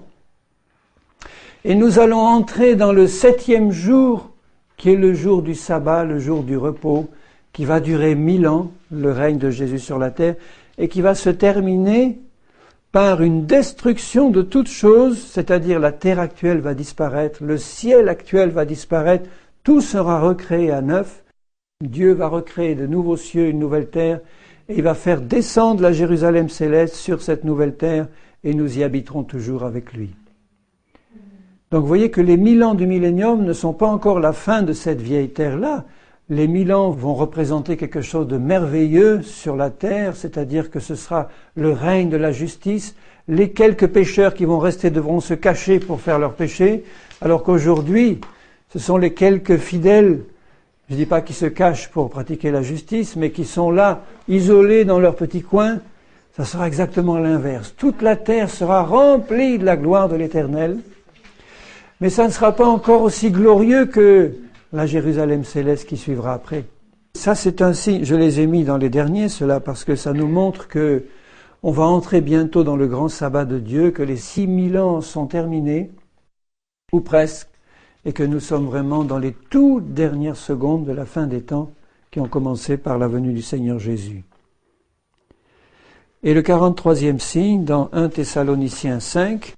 [SPEAKER 1] Et nous allons entrer dans le 7e jour, qui est le jour du sabbat, le jour du repos, qui va durer 1000 ans, le règne de Jésus sur la terre, et qui va se terminer par une destruction de toutes choses, c'est-à-dire la terre actuelle va disparaître, le ciel actuel va disparaître, tout sera recréé à neuf, Dieu va recréer de nouveaux cieux, une nouvelle terre, et il va faire descendre la Jérusalem céleste sur cette nouvelle terre, et nous y habiterons toujours avec lui. Donc vous voyez que les 1000 ans du millénium ne sont pas encore la fin de cette vieille terre-là. Les 1000 ans vont représenter quelque chose de merveilleux sur la terre, c'est-à-dire que ce sera le règne de la justice. Les quelques pécheurs qui vont rester devront se cacher pour faire leurs péchés, alors qu'aujourd'hui, ce sont les quelques fidèles, je ne dis pas qui se cachent pour pratiquer la justice, mais qui sont là, isolés dans leur petit coin. Ça sera exactement l'inverse. Toute la terre sera remplie de la gloire de l'Éternel. Mais ça ne sera pas encore aussi glorieux que la Jérusalem céleste qui suivra après. Ça, c'est un signe, je les ai mis dans les derniers, cela, parce que ça nous montre que on va entrer bientôt dans le grand sabbat de Dieu, que les 6000 ans sont terminés, ou presque, et que nous sommes vraiment dans les toutes dernières secondes de la fin des temps qui ont commencé par la venue du Seigneur Jésus. Et le 43e signe, dans 1 Thessaloniciens 5,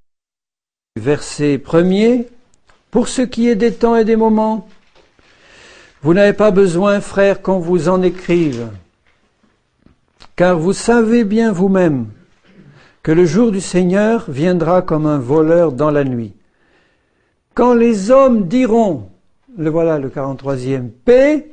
[SPEAKER 1] verset 1er, « Pour ce qui est des temps et des moments, vous n'avez pas besoin, frères, qu'on vous en écrive, car vous savez bien vous-même que le jour du Seigneur viendra comme un voleur dans la nuit. Quand les hommes diront, le voilà le 43e, paix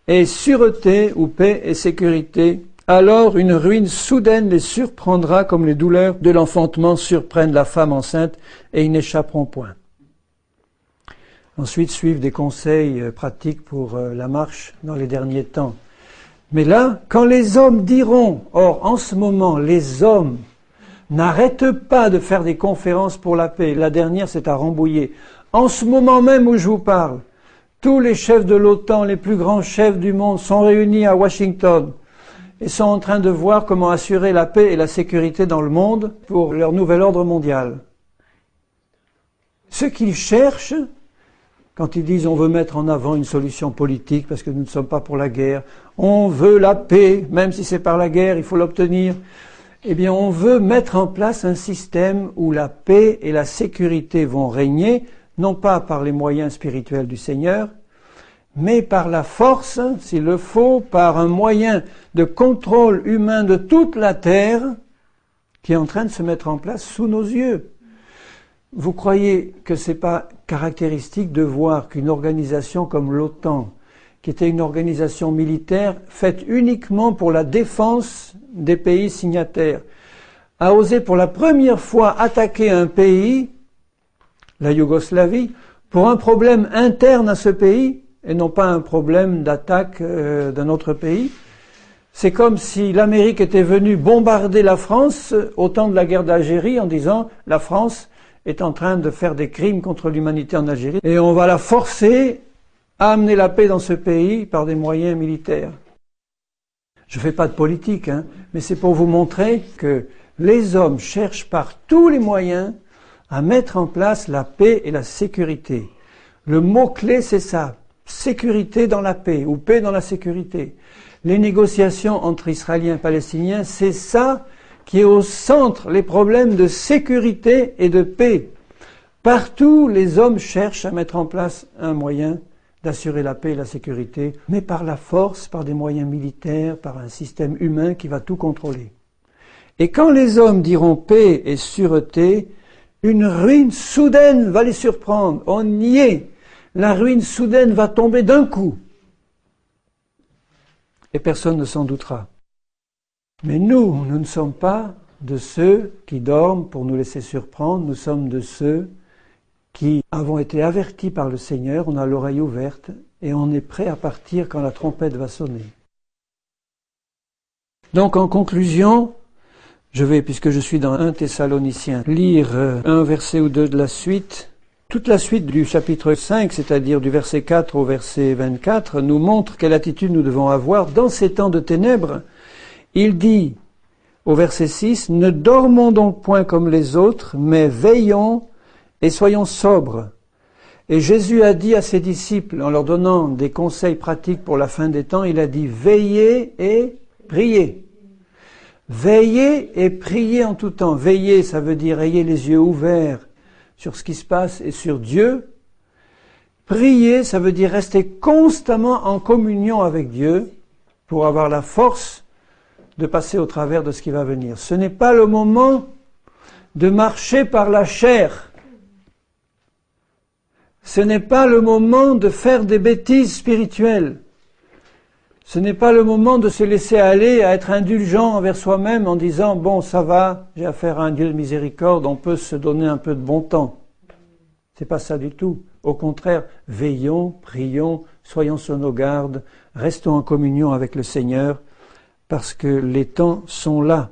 [SPEAKER 1] et sûreté, ou paix et sécurité, alors une ruine soudaine les surprendra comme les douleurs de l'enfantement surprennent la femme enceinte et ils n'échapperont point. » Ensuite suivent des conseils pratiques pour la marche dans les derniers temps. Mais là, quand les hommes diront, or en ce moment, les hommes n'arrêtent pas de faire des conférences pour la paix. La dernière, c'est à Rambouillet. En ce moment même où je vous parle, tous les chefs de l'OTAN, les plus grands chefs du monde, sont réunis à Washington et sont en train de voir comment assurer la paix et la sécurité dans le monde pour leur nouvel ordre mondial. Ce qu'ils cherchent, quand ils disent on veut mettre en avant une solution politique parce que nous ne sommes pas pour la guerre, on veut la paix, même si c'est par la guerre, il faut l'obtenir. Eh bien, on veut mettre en place un système où la paix et la sécurité vont régner, non pas par les moyens spirituels du Seigneur, mais par la force, s'il le faut, par un moyen de contrôle humain de toute la terre qui est en train de se mettre en place sous nos yeux. Vous croyez que c'est pas caractéristique de voir qu'une organisation comme l'OTAN, qui était une organisation militaire faite uniquement pour la défense des pays signataires, a osé pour la première fois attaquer un pays, la Yougoslavie, pour un problème interne à ce pays, et non pas un problème d'attaque d'un autre pays. C'est comme si l'Amérique était venue bombarder la France au temps de la guerre d'Algérie en disant « la France est en train de faire des crimes contre l'humanité en Algérie et on va la forcer à amener la paix dans ce pays par des moyens militaires. » Je ne fais pas de politique, mais c'est pour vous montrer que les hommes cherchent par tous les moyens à mettre en place la paix et la sécurité. Le mot-clé, c'est ça, sécurité dans la paix ou paix dans la sécurité. Les négociations entre Israéliens et Palestiniens, c'est ça qui est au centre, les problèmes de sécurité et de paix. Partout, les hommes cherchent à mettre en place un moyen d'assurer la paix et la sécurité, mais par la force, par des moyens militaires, par un système humain qui va tout contrôler. Et quand les hommes diront paix et sûreté, une ruine soudaine va les surprendre. On y est. La ruine soudaine va tomber d'un coup. Et personne ne s'en doutera. Mais nous ne sommes pas de ceux qui dorment pour nous laisser surprendre. Nous sommes de ceux qui avons été avertis par le Seigneur. On a l'oreille ouverte et on est prêt à partir quand la trompette va sonner. Donc en conclusion, je vais, puisque je suis dans 1 Thessaloniciens, lire un verset ou deux de la suite. Toute la suite du chapitre 5, c'est-à-dire du verset 4 au verset 24, nous montre quelle attitude nous devons avoir dans ces temps de ténèbres. Il dit, au verset 6, « Ne dormons donc point comme les autres, mais veillons et soyons sobres. » Et Jésus a dit à ses disciples, en leur donnant des conseils pratiques pour la fin des temps, il a dit « Veillez et priez ». Veillez et priez en tout temps. Veillez, ça veut dire ayez les yeux ouverts sur ce qui se passe et sur Dieu. Prier, ça veut dire rester constamment en communion avec Dieu pour avoir la force de passer au travers de ce qui va venir. Ce n'est pas le moment de marcher par la chair. Ce n'est pas le moment de faire des bêtises spirituelles. Ce n'est pas le moment de se laisser aller à être indulgent envers soi-même en disant « Bon, ça va, j'ai affaire à un Dieu de miséricorde, on peut se donner un peu de bon temps. » C'est pas ça du tout. Au contraire, veillons, prions, soyons sur nos gardes, restons en communion avec le Seigneur, parce que les temps sont là.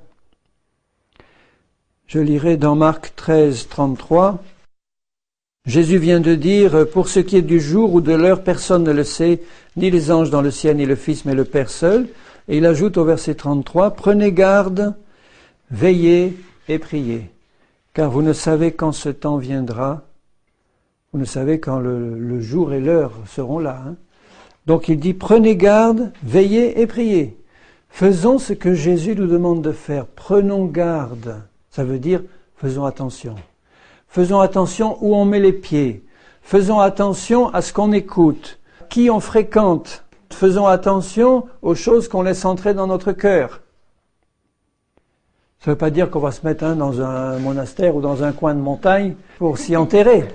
[SPEAKER 1] Je lirai dans Marc 13, 33. Jésus vient de dire, pour ce qui est du jour ou de l'heure, personne ne le sait, ni les anges dans le ciel, ni le Fils, mais le Père seul. Et il ajoute au verset 33, prenez garde, veillez et priez, car vous ne savez quand ce temps viendra, vous ne savez quand le jour et l'heure seront là. Donc il dit, prenez garde, veillez et priez. Faisons ce que Jésus nous demande de faire. Prenons garde. Ça veut dire, faisons attention. Faisons attention où on met les pieds. Faisons attention à ce qu'on écoute, qui on fréquente. Faisons attention aux choses qu'on laisse entrer dans notre cœur. Ça ne veut pas dire qu'on va se mettre dans un monastère ou dans un coin de montagne pour s'y enterrer.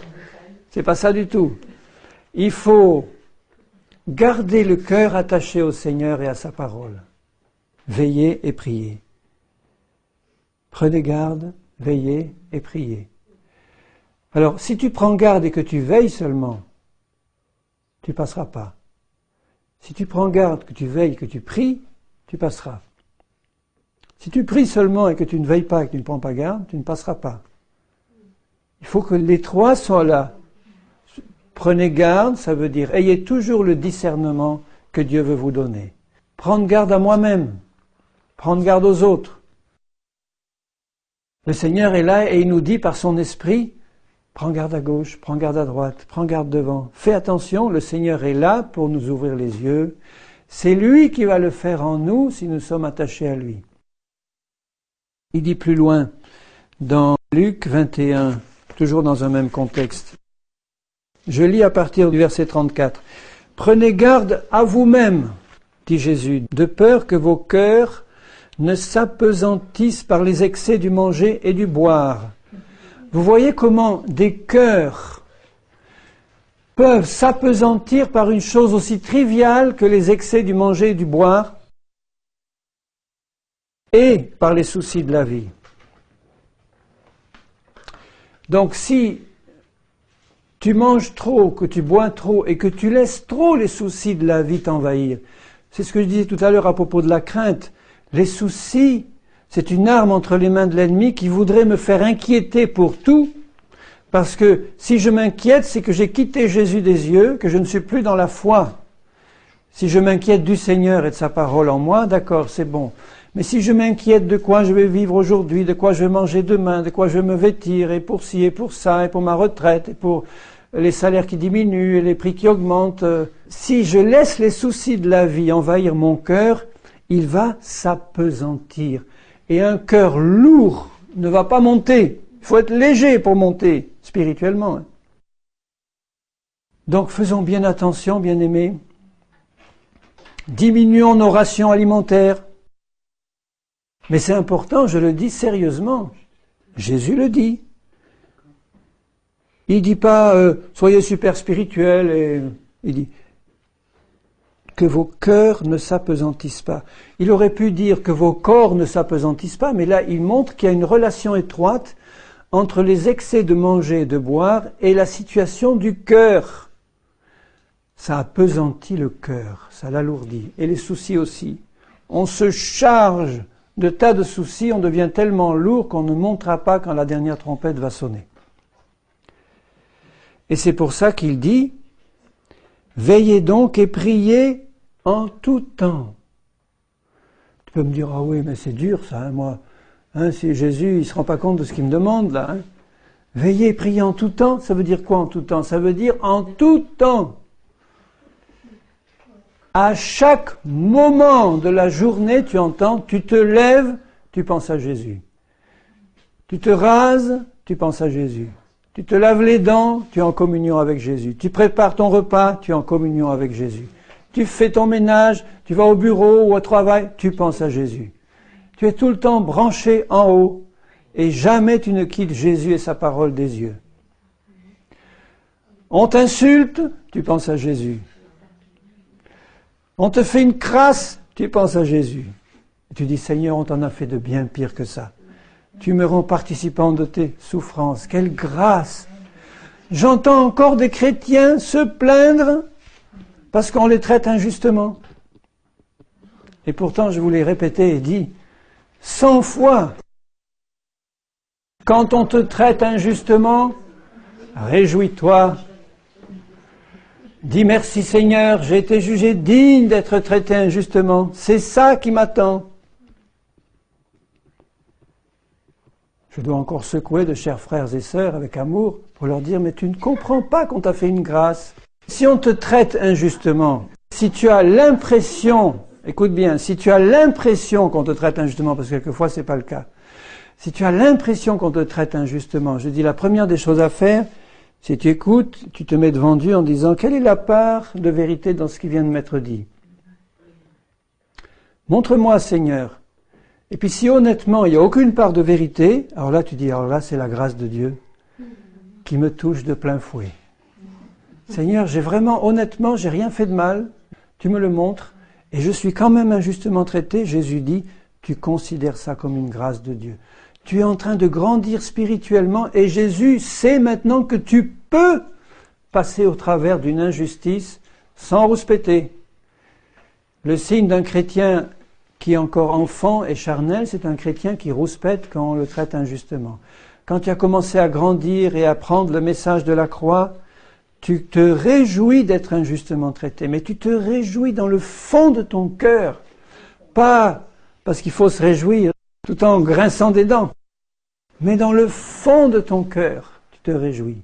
[SPEAKER 1] C'est pas ça du tout. Il faut garder le cœur attaché au Seigneur et à sa parole. Veillez et priez. Prenez garde, veillez et priez. Alors, si tu prends garde et que tu veilles seulement, tu passeras pas. Si tu prends garde, que tu veilles, que tu pries, tu passeras. Si tu pries seulement et que tu ne veilles pas et que tu ne prends pas garde, tu ne passeras pas. Il faut que les trois soient là. Prenez garde, ça veut dire ayez toujours le discernement que Dieu veut vous donner. Prendre garde à moi-même, prendre garde aux autres. Le Seigneur est là et il nous dit par son esprit, prends garde à gauche, prends garde à droite, prends garde devant. Fais attention, le Seigneur est là pour nous ouvrir les yeux. C'est lui qui va le faire en nous si nous sommes attachés à lui. Il dit plus loin, dans Luc 21, toujours dans un même contexte. Je lis à partir du verset 34. « Prenez garde à vous-même, dit Jésus, de peur que vos cœurs ne s'apesantissent par les excès du manger et du boire. » Vous voyez comment des cœurs peuvent s'apesantir par une chose aussi triviale que les excès du manger et du boire et par les soucis de la vie. Donc si tu manges trop, que tu bois trop et que tu laisses trop les soucis de la vie t'envahir, c'est ce que je disais tout à l'heure à propos de la crainte. Les soucis, c'est une arme entre les mains de l'ennemi qui voudrait me faire inquiéter pour tout, parce que si je m'inquiète, c'est que j'ai quitté Jésus des yeux, que je ne suis plus dans la foi. Si je m'inquiète du Seigneur et de sa parole en moi, d'accord, c'est bon. Mais si je m'inquiète de quoi je vais vivre aujourd'hui, de quoi je vais manger demain, de quoi je vais me vêtir, et pour ci, et pour ça, et pour ma retraite, et pour les salaires qui diminuent, et les prix qui augmentent, si je laisse les soucis de la vie envahir mon cœur, il va s'apesantir. Et un cœur lourd ne va pas monter. Il faut être léger pour monter, spirituellement. Donc faisons bien attention, bien-aimés. Diminuons nos rations alimentaires. Mais c'est important, je le dis sérieusement. Jésus le dit. Il dit pas soyez super spirituels. Il dit que vos cœurs ne s'apesantissent pas. Il aurait pu dire que vos corps ne s'apesantissent pas, mais là il montre qu'il y a une relation étroite entre les excès de manger et de boire et la situation du cœur. Ça appesantit le cœur, ça l'alourdit. Et les soucis aussi. On se charge de tas de soucis, on devient tellement lourd qu'on ne montera pas quand la dernière trompette va sonner. Et c'est pour ça qu'il dit « Veillez donc et priez en tout temps. » Tu peux me dire « Ah oui, mais c'est dur ça, moi. Si Jésus, il ne se rend pas compte de ce qu'il me demande là. » Veillez et priez en tout temps, ça veut dire quoi en tout temps? Ça veut dire en tout temps. À chaque moment de la journée, tu entends, tu te lèves, tu penses à Jésus. Tu te rases, tu penses à Jésus. Tu te laves les dents, tu es en communion avec Jésus. Tu prépares ton repas, tu es en communion avec Jésus. Tu fais ton ménage, tu vas au bureau ou au travail, tu penses à Jésus. Tu es tout le temps branché en haut et jamais tu ne quittes Jésus et sa parole des yeux. On t'insulte, tu penses à Jésus. On te fait une crasse, tu penses à Jésus. Et tu dis, Seigneur, on t'en a fait de bien pire que ça. Tu me rends participant de tes souffrances. Quelle grâce! J'entends encore des chrétiens se plaindre parce qu'on les traite injustement. Et pourtant, je vous l'ai répété et dit 100 fois, quand on te traite injustement, Réjouis-toi. Dis merci Seigneur, j'ai été jugé digne d'être traité injustement. C'est ça qui m'attend. Je dois encore secouer de chers frères et sœurs avec amour pour leur dire, mais tu ne comprends pas qu'on t'a fait une grâce. Si on te traite injustement, si tu as l'impression, écoute bien, si tu as l'impression qu'on te traite injustement, parce que quelquefois c'est pas le cas, si tu as l'impression qu'on te traite injustement, je dis la première des choses à faire, si tu écoutes, tu te mets devant Dieu en disant, quelle est la part de vérité dans ce qui vient de m'être dit? Montre-moi, Seigneur. Et puis si honnêtement, il n'y a aucune part de vérité, alors là tu dis, alors là c'est la grâce de Dieu qui me touche de plein fouet. Seigneur, honnêtement, j'ai rien fait de mal, tu me le montres, et je suis quand même injustement traité. Jésus dit, tu considères ça comme une grâce de Dieu. Tu es en train de grandir spirituellement, et Jésus sait maintenant que tu peux passer au travers d'une injustice sans rouspéter. Le signe d'un chrétien qui est encore enfant et charnel, c'est un chrétien qui rouspète quand on le traite injustement. Quand tu as commencé à grandir et à prendre le message de la croix, tu te réjouis d'être injustement traité, mais tu te réjouis dans le fond de ton cœur, pas parce qu'il faut se réjouir tout en grinçant des dents, mais dans le fond de ton cœur, tu te réjouis.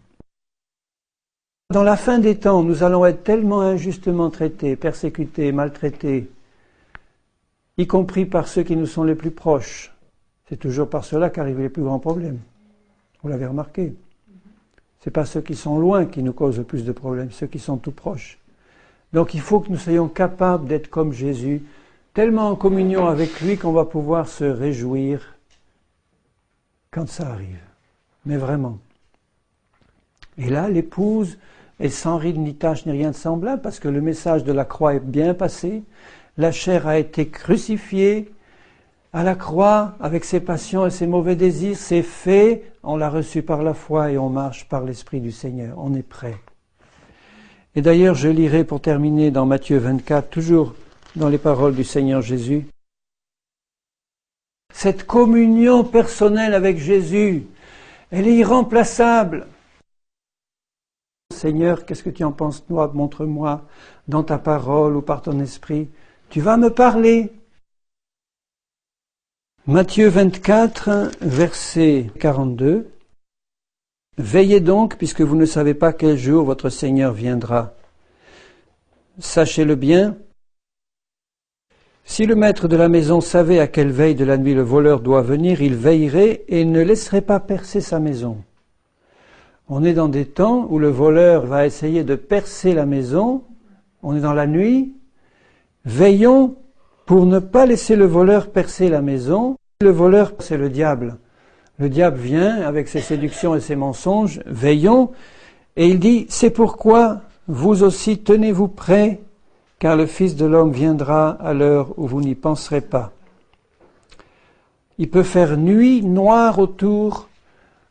[SPEAKER 1] Dans la fin des temps, nous allons être tellement injustement traités, persécutés, maltraités, y compris par ceux qui nous sont les plus proches. C'est toujours par cela qu'arrivent les plus grands problèmes. Vous l'avez remarqué. Ce n'est pas ceux qui sont loin qui nous causent le plus de problèmes, ceux qui sont tout proches. Donc il faut que nous soyons capables d'être comme Jésus, tellement en communion avec lui qu'on va pouvoir se réjouir quand ça arrive. Mais vraiment. Et là, l'épouse est sans ride ni tache ni rien de semblable, parce que le message de la croix est bien passé. La chair a été crucifiée à la croix avec ses passions et ses mauvais désirs. C'est fait, on l'a reçu par la foi et on marche par l'Esprit du Seigneur. On est prêt. Et d'ailleurs, je lirai pour terminer dans Matthieu 24, toujours dans les paroles du Seigneur Jésus. Cette communion personnelle avec Jésus, elle est irremplaçable. Seigneur, qu'est-ce que tu en penses, toi? Montre-moi dans ta parole ou par ton esprit. Tu vas me parler. Matthieu 24, verset 42. Veillez donc, puisque vous ne savez pas quel jour votre Seigneur viendra. Sachez-le bien. Si le maître de la maison savait à quelle veille de la nuit le voleur doit venir, il veillerait et ne laisserait pas percer sa maison. On est dans des temps où le voleur va essayer de percer la maison. On est dans la nuit. Veillons pour ne pas laisser le voleur percer la maison. Le voleur, c'est le diable. Le diable vient avec ses séductions et ses mensonges. Veillons. Et il dit, c'est pourquoi vous aussi tenez-vous prêts, car le Fils de l'homme viendra à l'heure où vous n'y penserez pas. Il peut faire nuit noire autour.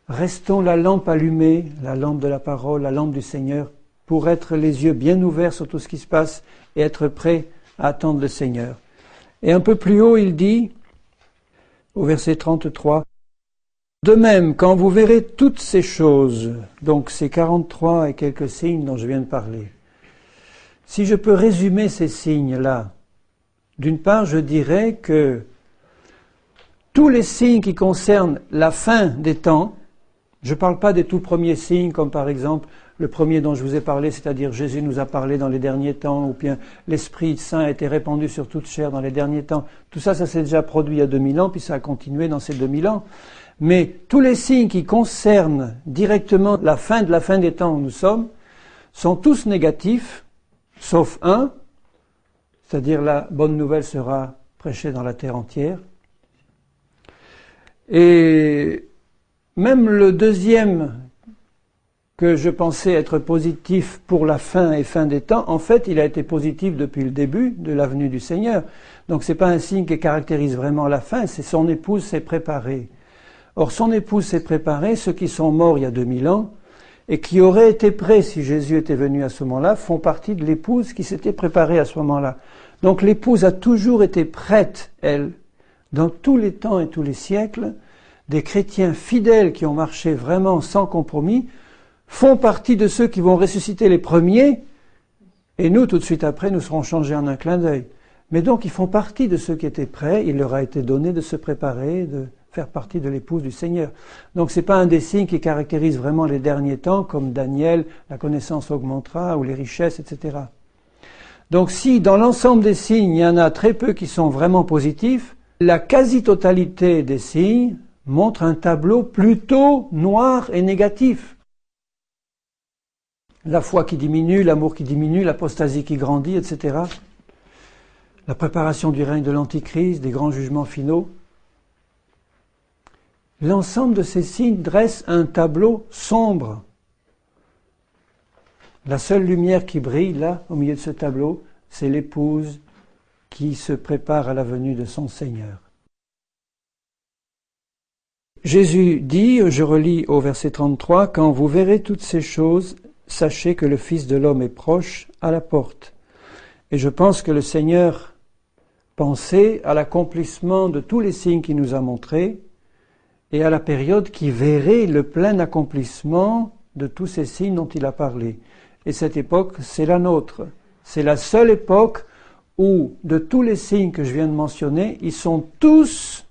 [SPEAKER 1] Restons la lampe allumée, la lampe de la parole, la lampe du Seigneur, pour être les yeux bien ouverts sur tout ce qui se passe et être prêts à attendre le Seigneur. Et un peu plus haut, il dit, au verset 33, « De même, quand vous verrez toutes ces choses, donc ces 43 et quelques signes dont je viens de parler, si je peux résumer ces signes-là, d'une part, je dirais que tous les signes qui concernent la fin des temps, je ne parle pas des tout premiers signes, comme par exemple le premier dont je vous ai parlé, c'est-à-dire Jésus nous a parlé dans les derniers temps, ou bien l'Esprit Saint a été répandu sur toute chair dans les derniers temps. Tout ça, ça s'est déjà produit il y a 2000 ans, puis ça a continué dans ces 2000 ans. Mais tous les signes qui concernent directement la fin des temps où nous sommes, sont tous négatifs, sauf un, c'est-à-dire la bonne nouvelle sera prêchée dans la terre entière. Et même le deuxième, que je pensais être positif pour la fin et fin des temps, en fait, il a été positif depuis le début de la venue du Seigneur. Donc c'est pas un signe qui caractérise vraiment la fin, c'est son épouse s'est préparée. Or, son épouse s'est préparée, ceux qui sont morts il y a 2000 ans, et qui auraient été prêts si Jésus était venu à ce moment-là, font partie de l'épouse qui s'était préparée à ce moment-là. Donc l'épouse a toujours été prête, elle, dans tous les temps et tous les siècles. Des chrétiens fidèles qui ont marché vraiment sans compromis font partie de ceux qui vont ressusciter les premiers, et nous, tout de suite après, nous serons changés en un clin d'œil. Mais donc, ils font partie de ceux qui étaient prêts, il leur a été donné de se préparer, de faire partie de l'épouse du Seigneur. Donc, c'est pas un des signes qui caractérise vraiment les derniers temps, comme Daniel, la connaissance augmentera, ou les richesses, etc. Donc, si dans l'ensemble des signes, il y en a très peu qui sont vraiment positifs, la quasi-totalité des signes montre un tableau plutôt noir et négatif. La foi qui diminue, l'amour qui diminue, l'apostasie qui grandit, etc. La préparation du règne de l'Antichrist, des grands jugements finaux. L'ensemble de ces signes dresse un tableau sombre. La seule lumière qui brille là, au milieu de ce tableau, c'est l'épouse qui se prépare à la venue de son Seigneur. Jésus dit, je relis au verset 33, « Quand vous verrez toutes ces choses, sachez que le Fils de l'homme est proche à la porte. » Et je pense que le Seigneur pensait à l'accomplissement de tous les signes qu'il nous a montrés et à la période qui verrait le plein accomplissement de tous ces signes dont il a parlé. Et cette époque, c'est la nôtre. C'est la seule époque où, de tous les signes que je viens de mentionner, ils sont tous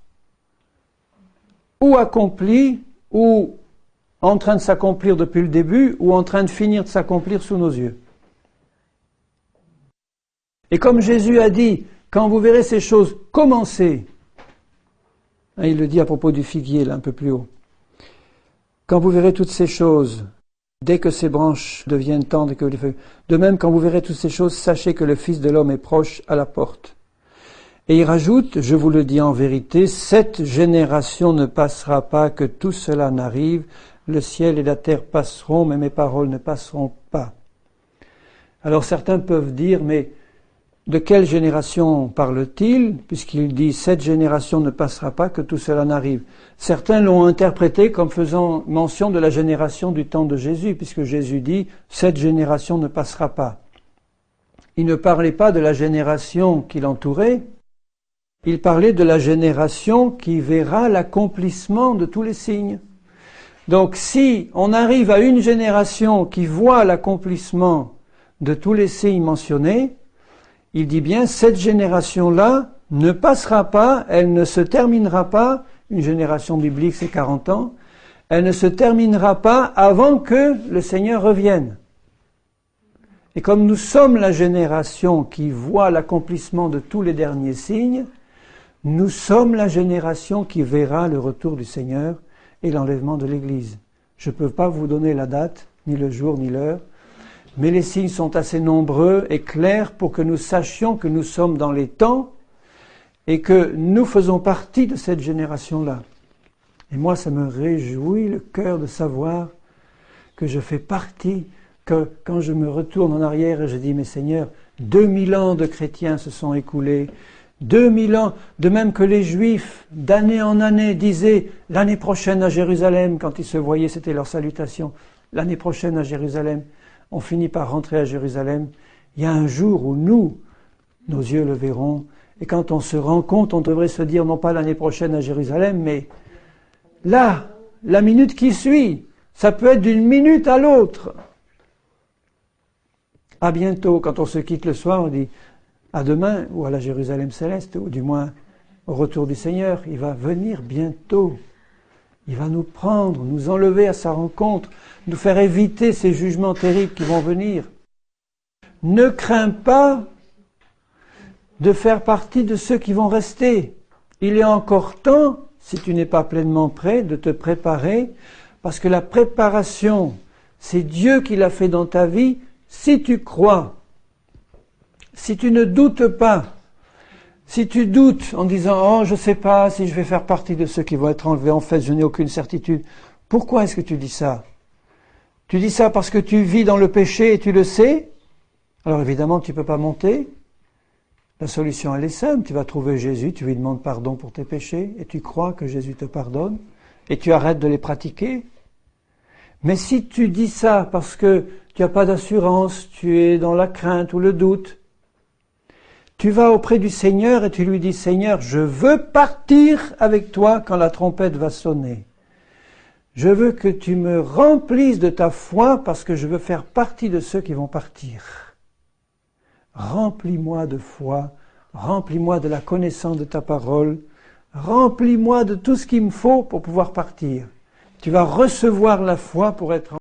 [SPEAKER 1] ou accomplis, ou en train de s'accomplir depuis le début, ou en train de finir de s'accomplir sous nos yeux. Et comme Jésus a dit, quand vous verrez ces choses commencer, il le dit à propos du figuier, là, un peu plus haut, quand vous verrez toutes ces choses, dès que ces branches deviennent tendres et que les feuilles, de même, quand vous verrez toutes ces choses, sachez que le Fils de l'homme est proche à la porte. Et il rajoute, je vous le dis en vérité, cette génération ne passera pas que tout cela n'arrive, le ciel et la terre passeront, mais mes paroles ne passeront pas. Alors certains peuvent dire, mais de quelle génération parle-t-il, puisqu'il dit « cette génération ne passera pas, que tout cela n'arrive ». Certains l'ont interprété comme faisant mention de la génération du temps de Jésus, puisque Jésus dit « cette génération ne passera pas ». Il ne parlait pas de la génération qui l'entourait, il parlait de la génération qui verra l'accomplissement de tous les signes. Donc si on arrive à une génération qui voit l'accomplissement de tous les signes mentionnés, il dit bien, cette génération-là ne passera pas, elle ne se terminera pas, une génération biblique c'est 40 ans, elle ne se terminera pas avant que le Seigneur revienne. Et comme nous sommes la génération qui voit l'accomplissement de tous les derniers signes, nous sommes la génération qui verra le retour du Seigneur et l'enlèvement de l'Église. Je ne peux pas vous donner la date, ni le jour, ni l'heure, mais les signes sont assez nombreux et clairs pour que nous sachions que nous sommes dans les temps et que nous faisons partie de cette génération-là. Et moi, ça me réjouit le cœur de savoir que je fais partie, que quand je me retourne en arrière et je dis, mais Seigneur, 2000 ans de chrétiens se sont écoulés, 2000 ans, de même que les Juifs, d'année en année, disaient l'année prochaine à Jérusalem, quand ils se voyaient, c'était leur salutation, l'année prochaine à Jérusalem. On finit par rentrer à Jérusalem. Il y a un jour où nous, nos yeux le verront, et quand on se rend compte, on devrait se dire non pas l'année prochaine à Jérusalem, mais là, la minute qui suit, ça peut être d'une minute à l'autre. À bientôt, quand on se quitte le soir, on dit à demain, ou à la Jérusalem céleste, ou du moins au retour du Seigneur, il va venir bientôt. Il va nous prendre, nous enlever à sa rencontre, nous faire éviter ces jugements terribles qui vont venir. Ne crains pas de faire partie de ceux qui vont rester. Il est encore temps, si tu n'es pas pleinement prêt, de te préparer, parce que la préparation, c'est Dieu qui l'a fait dans ta vie, si tu crois. Si tu ne doutes pas, si tu doutes en disant « Oh, je ne sais pas si je vais faire partie de ceux qui vont être enlevés, en fait, je n'ai aucune certitude. » Pourquoi est-ce que tu dis ça? Tu dis ça parce que tu vis dans le péché et tu le sais? Alors évidemment, tu ne peux pas monter. La solution, elle est simple. Tu vas trouver Jésus, tu lui demandes pardon pour tes péchés et tu crois que Jésus te pardonne et tu arrêtes de les pratiquer. Mais si tu dis ça parce que tu n'as pas d'assurance, tu es dans la crainte ou le doute, tu vas auprès du Seigneur et tu lui dis « Seigneur, je veux partir avec toi quand la trompette va sonner. Je veux que tu me remplisses de ta foi parce que je veux faire partie de ceux qui vont partir. Remplis-moi de foi, remplis-moi de la connaissance de ta parole, remplis-moi de tout ce qu'il me faut pour pouvoir partir. Tu vas recevoir la foi pour être